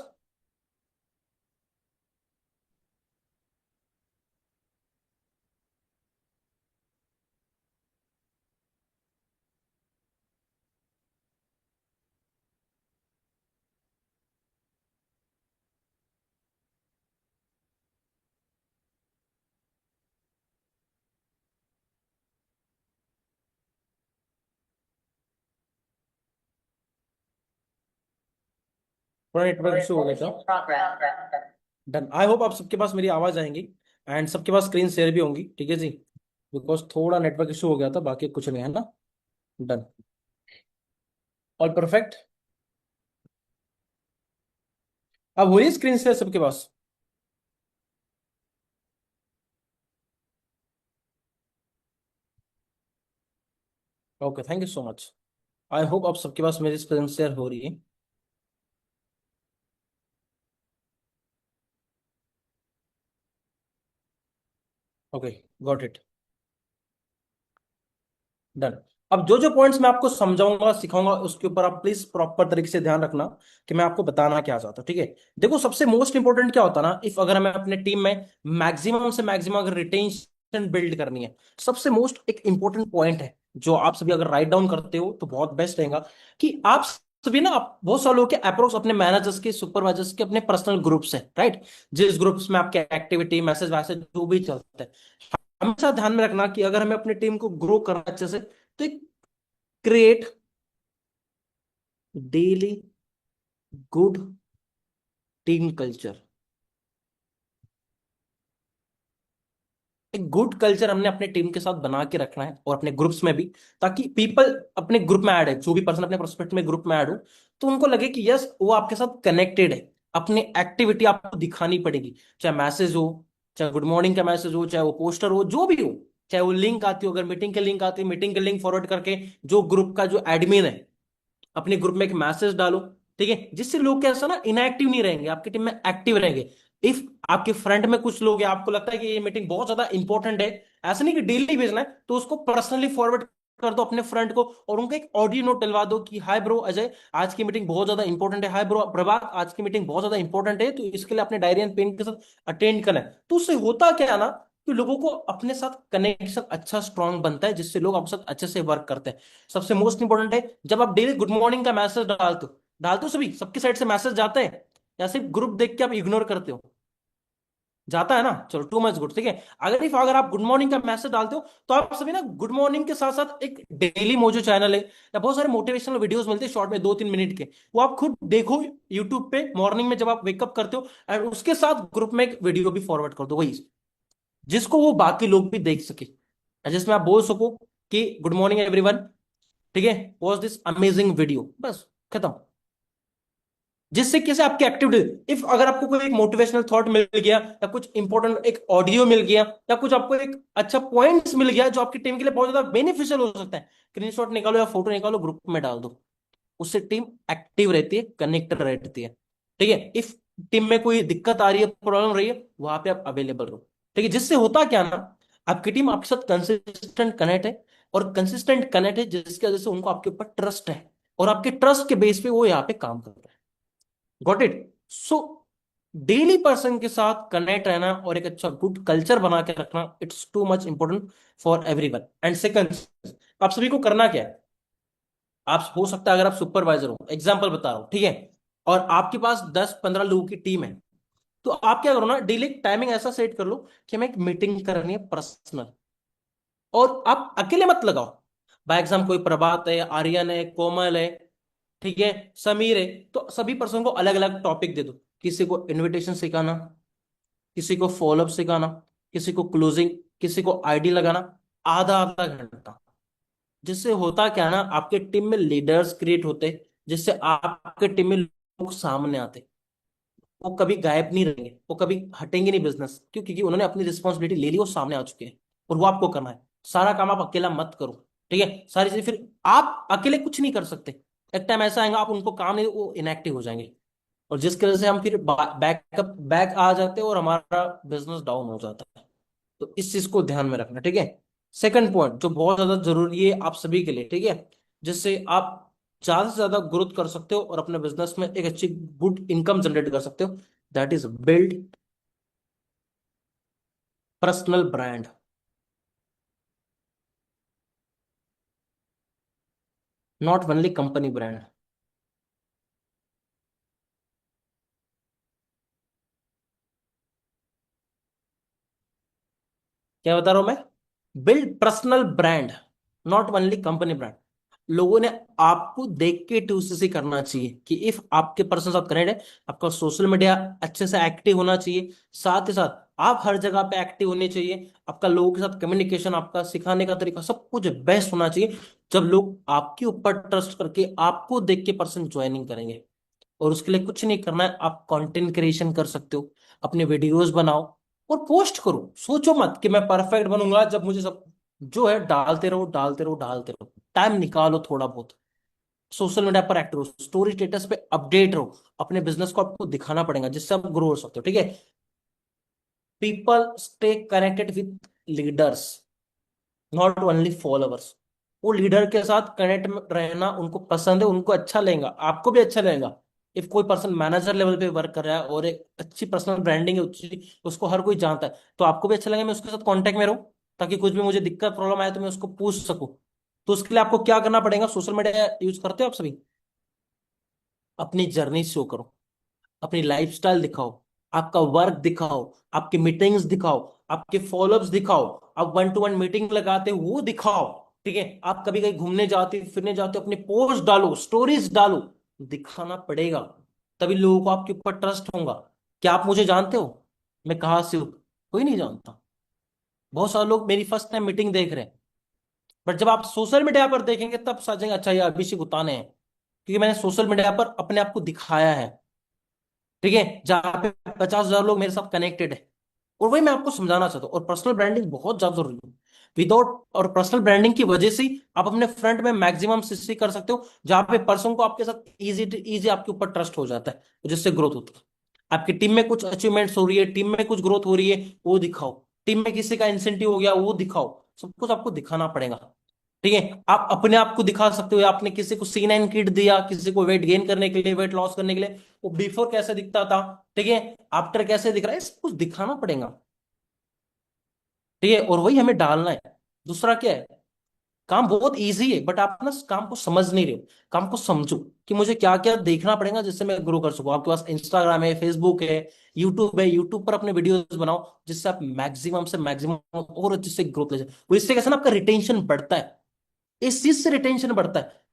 थोड़ा नेटवर्क इशू हो गया था। डन, आई होप आप सबके पास मेरी आवाज आएंगी, एंड सबके पास स्क्रीन शेयर भी होंगी, ठीक है जी, बिकॉज थोड़ा नेटवर्क इशू हो गया था, बाकी कुछ नहीं है ना। Done, all perfect. अब हो रही है स्क्रीन शेयर सबके पास? Okay, thank you so much. I hope आप सबके पास मेरी स्क्रीन शेयर हो रही है। Okay, got it. डन। अब जो जो पॉइंट्स मैं आपको समझाऊंगा सिखाऊंगा उसके ऊपर आप प्लीज प्रॉपर तरीके से ध्यान रखना कि मैं आपको बताना क्या चाहता हूं, ठीक है? देखो, सबसे मोस्ट इंपॉर्टेंट क्या होता है ना, इफ अगर हमें अपने टीम में मैक्सिमम से मैक्सिमम अगर रिटेंशन बिल्ड करनी है, सबसे मोस्ट एक इंपॉर्टेंट पॉइंट है, जो आप सभी अगर राइट डाउन करते हो तो बहुत बेस्ट रहेगा, कि आप सभी ना, आप बहुत सारे लोग के अप्रोच अपने मैनेजर्स के, सुपरवाइजर्स के अपने पर्सनल ग्रुप्स है, राइट? जिस ग्रुप्स में आपके एक्टिविटी मैसेज वैसेज जो भी चलते हैं, हमेशा ध्यान में रखना कि अगर हमें अपनी टीम को ग्रो करना है अच्छे से, तो एक create daily good team culture. एक गुड कल्चर हमने अपने टीम के साथ बना के रखना है, और अपने ग्रुप्स में भी, ताकि पीपल अपने ग्रुप में ऐड है, जो भी पर्सन अपने प्रोस्पेक्ट में ग्रुप में ऐड हो, तो उनको लगे कि यस वो आपके साथ कनेक्टेड है। अपनी एक्टिविटी आपको दिखानी पड़ेगी, चाहे मैसेज हो, चाहे गुड मॉर्निंग का मैसेज हो, चाहे वो पोस्टर हो, जो भी हो, चाहे वो लिंक आती हो, अगर मीटिंग के लिंक आती है, मीटिंग के लिंक फॉरवर्ड करके जो ग्रुप का जो एडमिन है, अपने ग्रुप में एक मैसेज डालो, ठीक है, जिससे लोग कैसा ना इनएक्टिव नहीं रहेंगे, आपकी टीम में एक्टिव रहेंगे। इफ आपके फ्रेंड में कुछ लोग हैं, आपको लगता है कि ये मीटिंग बहुत ज्यादा इंपॉर्टेंट है, ऐसा नहीं कि डेली भेजना है, तो उसको पर्सनली फॉरवर्ड कर दो अपने फ्रेंड को, और उनको एक ऑडियो नोट डलवा दो कि हाय ब्रो अजय, आज की मीटिंग बहुत ज्यादा इंपॉर्टेंट है, हाय ब्रो प्रभात, आज की मीटिंग बहुत ज्यादा इंपॉर्टेंट है, तो इसके लिए अपने डायरी एंड पेन के साथ अटेंड करना है। तो उससे होता क्या है ना, कि लोगों को अपने साथ कनेक्शन अच्छा स्ट्रांग बनता है, जिससे लोग आपके साथ अच्छे से वर्क करते हैं। सबसे मोस्ट इंपॉर्टेंट है, जब आप डेली गुड मॉर्निंग का मैसेज डालते हो सभी सबके साइड से मैसेज जाते हैं, या सिर्फ ग्रुप देख के आप इग्नोर करते हो? जाता है ना, चलो टू मच गुड, ठीक है। अगर आप गुड मॉर्निंग का मैसेज डालते हो, तो आप सभी ना गुड मॉर्निंग के साथ साथ एक डेली मोजो चैनल है, या बहुत सारे मोटिवेशनल वीडियोस मिलते हैं शॉर्ट में 2-3 मिनट के, वो आप खुद देखो यूट्यूब पे मॉर्निंग में जब आप वेकअप करते हो, और उसके साथ ग्रुप में एक वीडियो भी फॉरवर्ड कर दो, वही जिसको वो बाकी लोग भी देख सके, जिसमें आप बोल सको कि गुड मॉर्निंग एवरीवन, ठीक है, वॉच दिस अमेजिंग वीडियो, बस खत्म। जिससे कैसे आपकी एक्टिविटी, इफ अगर आपको कोई एक मोटिवेशनल थॉट मिल गया, या कुछ इंपॉर्टेंट एक ऑडियो मिल गया, या कुछ आपको एक अच्छा पॉइंट्स मिल गया जो आपकी टीम के लिए बहुत ज्यादा बेनिफिशियल हो सकता है, स्क्रीनशॉट निकालो या फोटो निकालो, ग्रुप में डाल दो। उससे टीम एक्टिव रहती है, कनेक्टेड रहती है, ठीक है। इफ टीम में कोई दिक्कत आ रही है, प्रॉब्लम रही है, वहां पे आप अवेलेबल रहो, ठीक है। जिससे होता क्या ना, आपकी टीम आपके साथ कंसिस्टेंट कनेक्ट है, और कंसिस्टेंट कनेक्ट है जिसकी वजह से उनको आपके ऊपर ट्रस्ट है, और आपके ट्रस्ट के बेस पे वो यहाँ पे काम कर रहे हैं। Got it. So daily person के साथ कनेक्ट रहना और एक अच्छा गुड कल्चर बना के रखना, it's too much important for everyone. And second, आप सभी को करना क्या है, आप हो सकता है अगर आप सुपरवाइजर हो, एग्जाम्पल बता रहा हूं, ठीक है, और आपके पास 10-15 लोगों की टीम है, तो आप क्या करो ना, डेली टाइमिंग ऐसा सेट कर लो कि हमें एक मीटिंग करनी है पर्सनल, और आप अकेले मत लगाओ। बाय एग्जाम कोई प्रभात है, आर्यन है, कोमल है, ठीक है, समीर है, तो सभी पर्सन को अलग अलग टॉपिक दे दो। किसी को इनविटेशन सिखाना, किसी को फॉलोअप सिखाना, किसी को क्लोजिंग, किसी को आईडी लगाना, आधा आधा घंटा। जिससे होता क्या है ना, आपके टीम में लीडर्स क्रिएट होते, जिससे आपके टीम में लोग सामने आते, वो कभी गायब नहीं रहेंगे, वो कभी हटेंगे नहीं बिजनेस, क्यों? क्योंकि उन्होंने अपनी रिस्पॉन्सिबिलिटी ले ली, वो सामने आ चुके हैं, और वो आपको करना है। सारा काम आप अकेला मत करो, ठीक है, सारी चीजें फिर आप अकेले कुछ नहीं कर सकते। एक टाइम ऐसा आएगा आप उनको काम नहीं, वो इनएक्टिव हो जाएंगे, और जिसकी वजह से हम फिर बैक आ जाते हैं, और हमारा बिजनेस डाउन हो जाता है। तो इस चीज को ध्यान में रखना, ठीक है। सेकंड पॉइंट जो बहुत ज्यादा जरूरी है आप सभी के लिए, ठीक है, जिससे आप ज्यादा से ज्यादा ग्रोथ कर सकते हो और अपने बिजनेस में एक अच्छी गुड इनकम जनरेट कर सकते हो, that is build personal brand, not only company brand. क्या बता रहा हूं मैं? Build personal brand, not only company brand. लोगों ने आपको देख के टूसी करना चाहिए कि इफ आपके पर्सन साथ कनेक्ट है, आपका सोशल मीडिया अच्छे से एक्टिव होना चाहिए, साथ ही साथ आप हर जगह पे एक्टिव होने चाहिए, आपका लोगों के साथ कम्युनिकेशन, आपका सिखाने का तरीका सब कुछ बेस्ट होना चाहिए। जब लोग आपके ऊपर ट्रस्ट करके आपको देख के पर्सन ज्वाइनिंग करेंगे, और उसके लिए कुछ नहीं करना है, आप कंटेंट क्रिएशन कर सकते हो, अपने वीडियोस बनाओ और पोस्ट करो। सोचो मत कि मैं परफेक्ट बनूंगा, जब मुझे सब जो है डालते रहो डालते रहो डालते रहो, टाइम निकालो थोड़ा बहुत, सोशल मीडिया पर एक्टिव रहो, स्टोरी स्टेटस पे अपडेट रहो, अपने बिजनेस को आपको दिखाना पड़ेगा, जिससे आप ग्रो हो सकते हो, ठीक है। People stay connected with leaders, not only followers. वो लीडर के साथ कनेक्ट में रहना उनको पसंद है, उनको अच्छा लगेगा, आपको भी अच्छा लगेगा। इफ कोई पर्सन मैनेजर लेवल पे वर्क कर रहा है और एक अच्छी पर्सनल ब्रांडिंग है उसको हर कोई जानता है, तो आपको भी अच्छा लगेगा, मैं उसके साथ कांटेक्ट में रहूं, ताकि कुछ भी मुझे दिक्कत प्रॉब्लम आए तो मैं उसको पूछ सकूं। तो उसके लिए आपको क्या करना पड़ेगा, सोशल मीडिया यूज करते हो आप सभी, अपनी जर्नी शो करो, अपनी लाइफस्टाइल दिखाओ, आपका वर्क दिखाओ, आपकी मीटिंग्स दिखाओ, आपके फॉलोअप्स दिखाओ, आप 1-to-1 मीटिंग लगाते हो वो दिखाओ, ठीक है, आप कभी कहीं घूमने जाते हो फिरने जाते हो, अपनी पोस्ट डालो, स्टोरीज डालो, दिखाना पड़ेगा, तभी लोगों को आपके ऊपर ट्रस्ट होगा। क्या आप मुझे जानते हो? मैं कहाँ से हूँ? कोई नहीं जानता। बहुत सारे लोग मेरी फर्स्ट टाइम मीटिंग देख रहे हैं, बट जब आप सोशल मीडिया पर देखेंगे तब समझेंगे अच्छा ये अभिषेक उताने हैं, क्योंकि मैंने सोशल मीडिया पर अपने आप को दिखाया है, ठीक है, जहां पे 50,000 लोग मेरे साथ कनेक्टेड है। और वही मैं आपको समझाना चाहता हूँ, और पर्सनल ब्रांडिंग बहुत ज्यादा जरूरी है। विदाउट और पर्सनल ब्रांडिंग की वजह से ही आप अपने फ्रंट में मैक्सिमम सीसी कर सकते हो, जहां पे पर्सन को आपके साथ इजी इजी आपके ऊपर ट्रस्ट हो जाता है, जिससे ग्रोथ होती है। आपकी टीम में कुछ अचीवमेंट्स हो रही है, टीम में कुछ ग्रोथ हो रही है, वो दिखाओ, टीम में किसी का इंसेंटिव हो गया वो दिखाओ, सब कुछ आपको दिखाना पड़ेगा, ठीक है। आप अपने आप को दिखा सकते हो, आपने किसी को C9 किट दिया, किसी को वेट गेन करने के लिए, वेट लॉस करने के लिए, वो बिफोर कैसे दिखता था, ठीक है, आफ्टर कैसे दिख रहा है, सब कुछ दिखाना पड़ेगा, ठीक है, और वही हमें डालना है। दूसरा क्या है, काम बहुत इजी है, बट आप ना इस काम को समझ नहीं रहे हो। काम को समझो कि मुझे क्या क्या देखना पड़ेगा जिससे मैं ग्रो कर सकूं। आपके पास इंस्टाग्राम है, फेसबुक है, यूट्यूब पर अपने वीडियोस बनाओ, जिससे आप मैक्सिमम से मैक्सिमम और अच्छे से ग्रोथ ले जाए। वो इससे कैसे ना आपका रिटेंशन बढ़ता है। इस चीज से रिटेंशन बढ़ता है।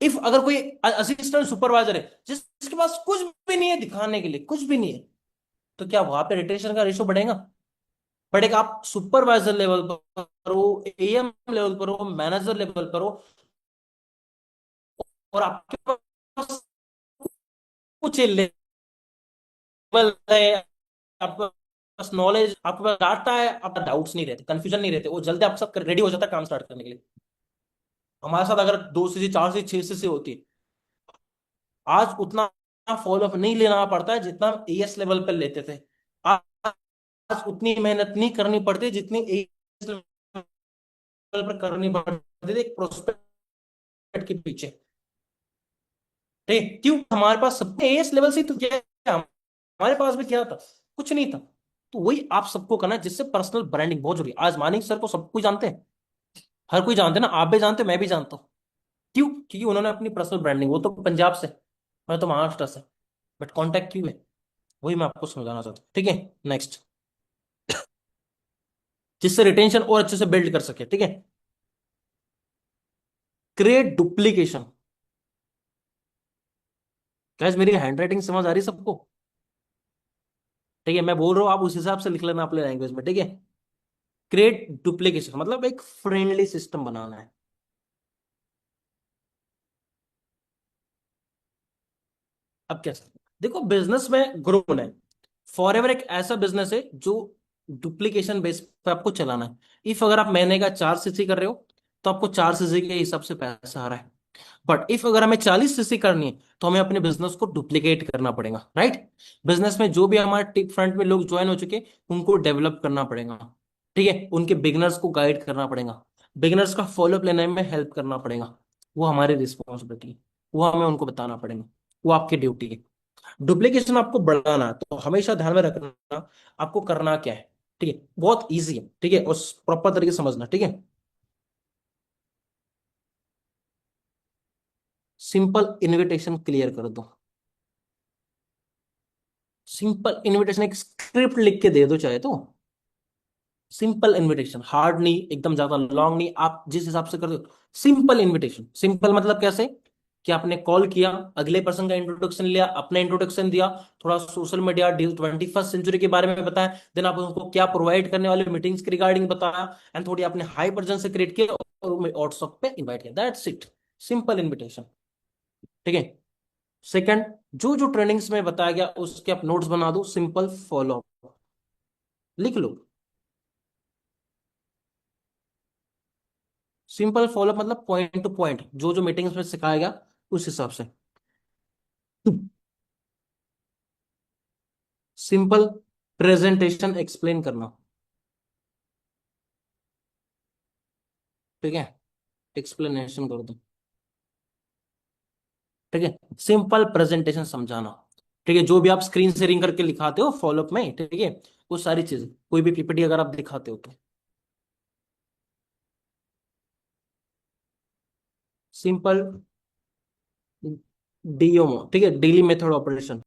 इफ अगर कोई असिस्टेंट सुपरवाइजर है जिसके पास कुछ भी नहीं है दिखाने के लिए, कुछ भी नहीं है, तो क्या वहां पे रिटेंशन का रेशो बढ़ेगा? बढ़ेगा। आप सुपरवाइजर लेवल पर हो, एएम लेवल पर हो, मैनेजर लेवल पर हो, और आपके पास कुछ लेवल है, आपके पास नॉलेज, आपके पास डाटा है, आपका डाउट्स नहीं रहते, कंफ्यूजन नहीं रहते, वो जल्दी आप सब रेडी हो जाता है काम स्टार्ट करने के लिए। हमारे साथ अगर 2 से 4 से 6 से होती है, आज उतना फॉलो अप नहीं लेना पड़ता है जितना एएस लेवल पर लेते थे। आज उतनी मेहनत नहीं करनी पड़ती जितनी एएस लेवल पर करनी पड़ती थी एक प्रोस्पेक्ट के पीछे। ठीक, क्यों? हमारे पास सब एएस लेवल से ही तो क्या है, हमारे पास भी क्या था? कुछ नहीं था। तो वही आप सबको करना है, जिससे पर्सनल ब्रांडिंग बहुत जरूरी है। आज मानिक सर को सब कोई जानते हैं, हर कोई जानते हैं ना, आप भी जानते हैं, मैं भी जानता हूँ। क्यों? क्योंकि उन्होंने अपनी पर्सनल ब्रांडिंग, वो तो पंजाब से, मैं तो महाराष्ट्र से, बट कॉन्टैक्ट क्यों है? वही मैं आपको समझाना चाहता हूँ। ठीक है, नेक्स्ट, जिससे रिटेंशन और अच्छे से बिल्ड कर सके। ठीक है, क्रिएट डुप्लीकेशन। गाइस मेरी हैंडराइटिंग समझ आ रही है सबको? ठीक है, मैं बोल रहा हूँ, आप उस हिसाब से लिख लेना अपने लैंग्वेज में। ठीक है, क्रिएट डुप्लीकेशन मतलब एक फ्रेंडली सिस्टम बनाना है। अब कैसे? देखो, बिजनेस में ग्रो होना है। फॉर एक ऐसा बिजनेस है जो डुप्लीकेशन बेस पे आपको चलाना है। इफ अगर आप महीने का 4 सीसी कर रहे हो, तो आपको 4 सीसी के हिसाब से पैसा आ रहा है। बट इफ अगर हमें 40 सीसी करनी है, तो हमें अपने बिजनेस को डुप्लीकेट करना पड़ेगा, राइट? बिजनेस में जो भी हमारे टिप फ्रंट में लोग ज्वाइन हो चुके, उनको डेवलप करना पड़ेगा। ठीक है, उनके बिगनर्स को गाइड करना पड़ेगा, बिगनर्स का फॉलोअप लेने में हेल्प करना पड़ेगा। वो हमारी रिस्पॉन्सिबिलिटी है, वो हमें उनको बताना पड़ेगा, वो आपकी ड्यूटी है। डुप्लीकेशन आपको बढ़ाना है, तो हमेशा ध्यान में रखना आपको करना क्या है। ठीक है, बहुत इजी है। ठीक है, उस प्रॉपर तरीके से समझना। ठीक है, सिंपल इनविटेशन क्लियर कर दो। सिंपल इनविटेशन, एक स्क्रिप्ट लिख के दे दो चाहे तो। सिंपल इनविटेशन, हार्ड नहीं, एकदम ज्यादा लॉन्ग नहीं, आप जिस हिसाब से कर दो। सिंपल इनविटेशन, सिंपल मतलब कैसे? कि आपने कॉल किया, अगले पर्सन का इंट्रोडक्शन लिया, अपना इंट्रोडक्शन दिया, थोड़ा सोशल मीडिया 21st सेंचुरी के बारे में बताया, देन आप उनको क्या प्रोवाइड करने वाले मीटिंग्स के रिगार्डिंग बताया, एंड थोड़ी आपने हाई वर्जन से क्रिएट किया और व्हाट्सएप पे इनवाइट किया। That's it, simple invitation. ठीक है, सेकंड, जो जो ट्रेनिंग्स में बताया गया उसके आप नोट्स बना दो, सिंपल फॉलो लिख लो। सिंपल फॉलो मतलब पॉइंट टू पॉइंट, जो जो मीटिंग्स में सिखाया गया उस हिसाब से। सिंपल प्रेजेंटेशन एक्सप्लेन करना। ठीक है, एक्सप्लेनेशन कर दो। ठीक है, सिंपल प्रेजेंटेशन समझाना। ठीक है, जो भी आप स्क्रीन शेयरिंग करके लिखाते हो फॉलोअप में, ठीक है, वो सारी चीजें, कोई भी पीपीटी अगर आप दिखाते हो तो सिंपल डीओमो। ठीक है, डेली मेथड ऑपरेशन।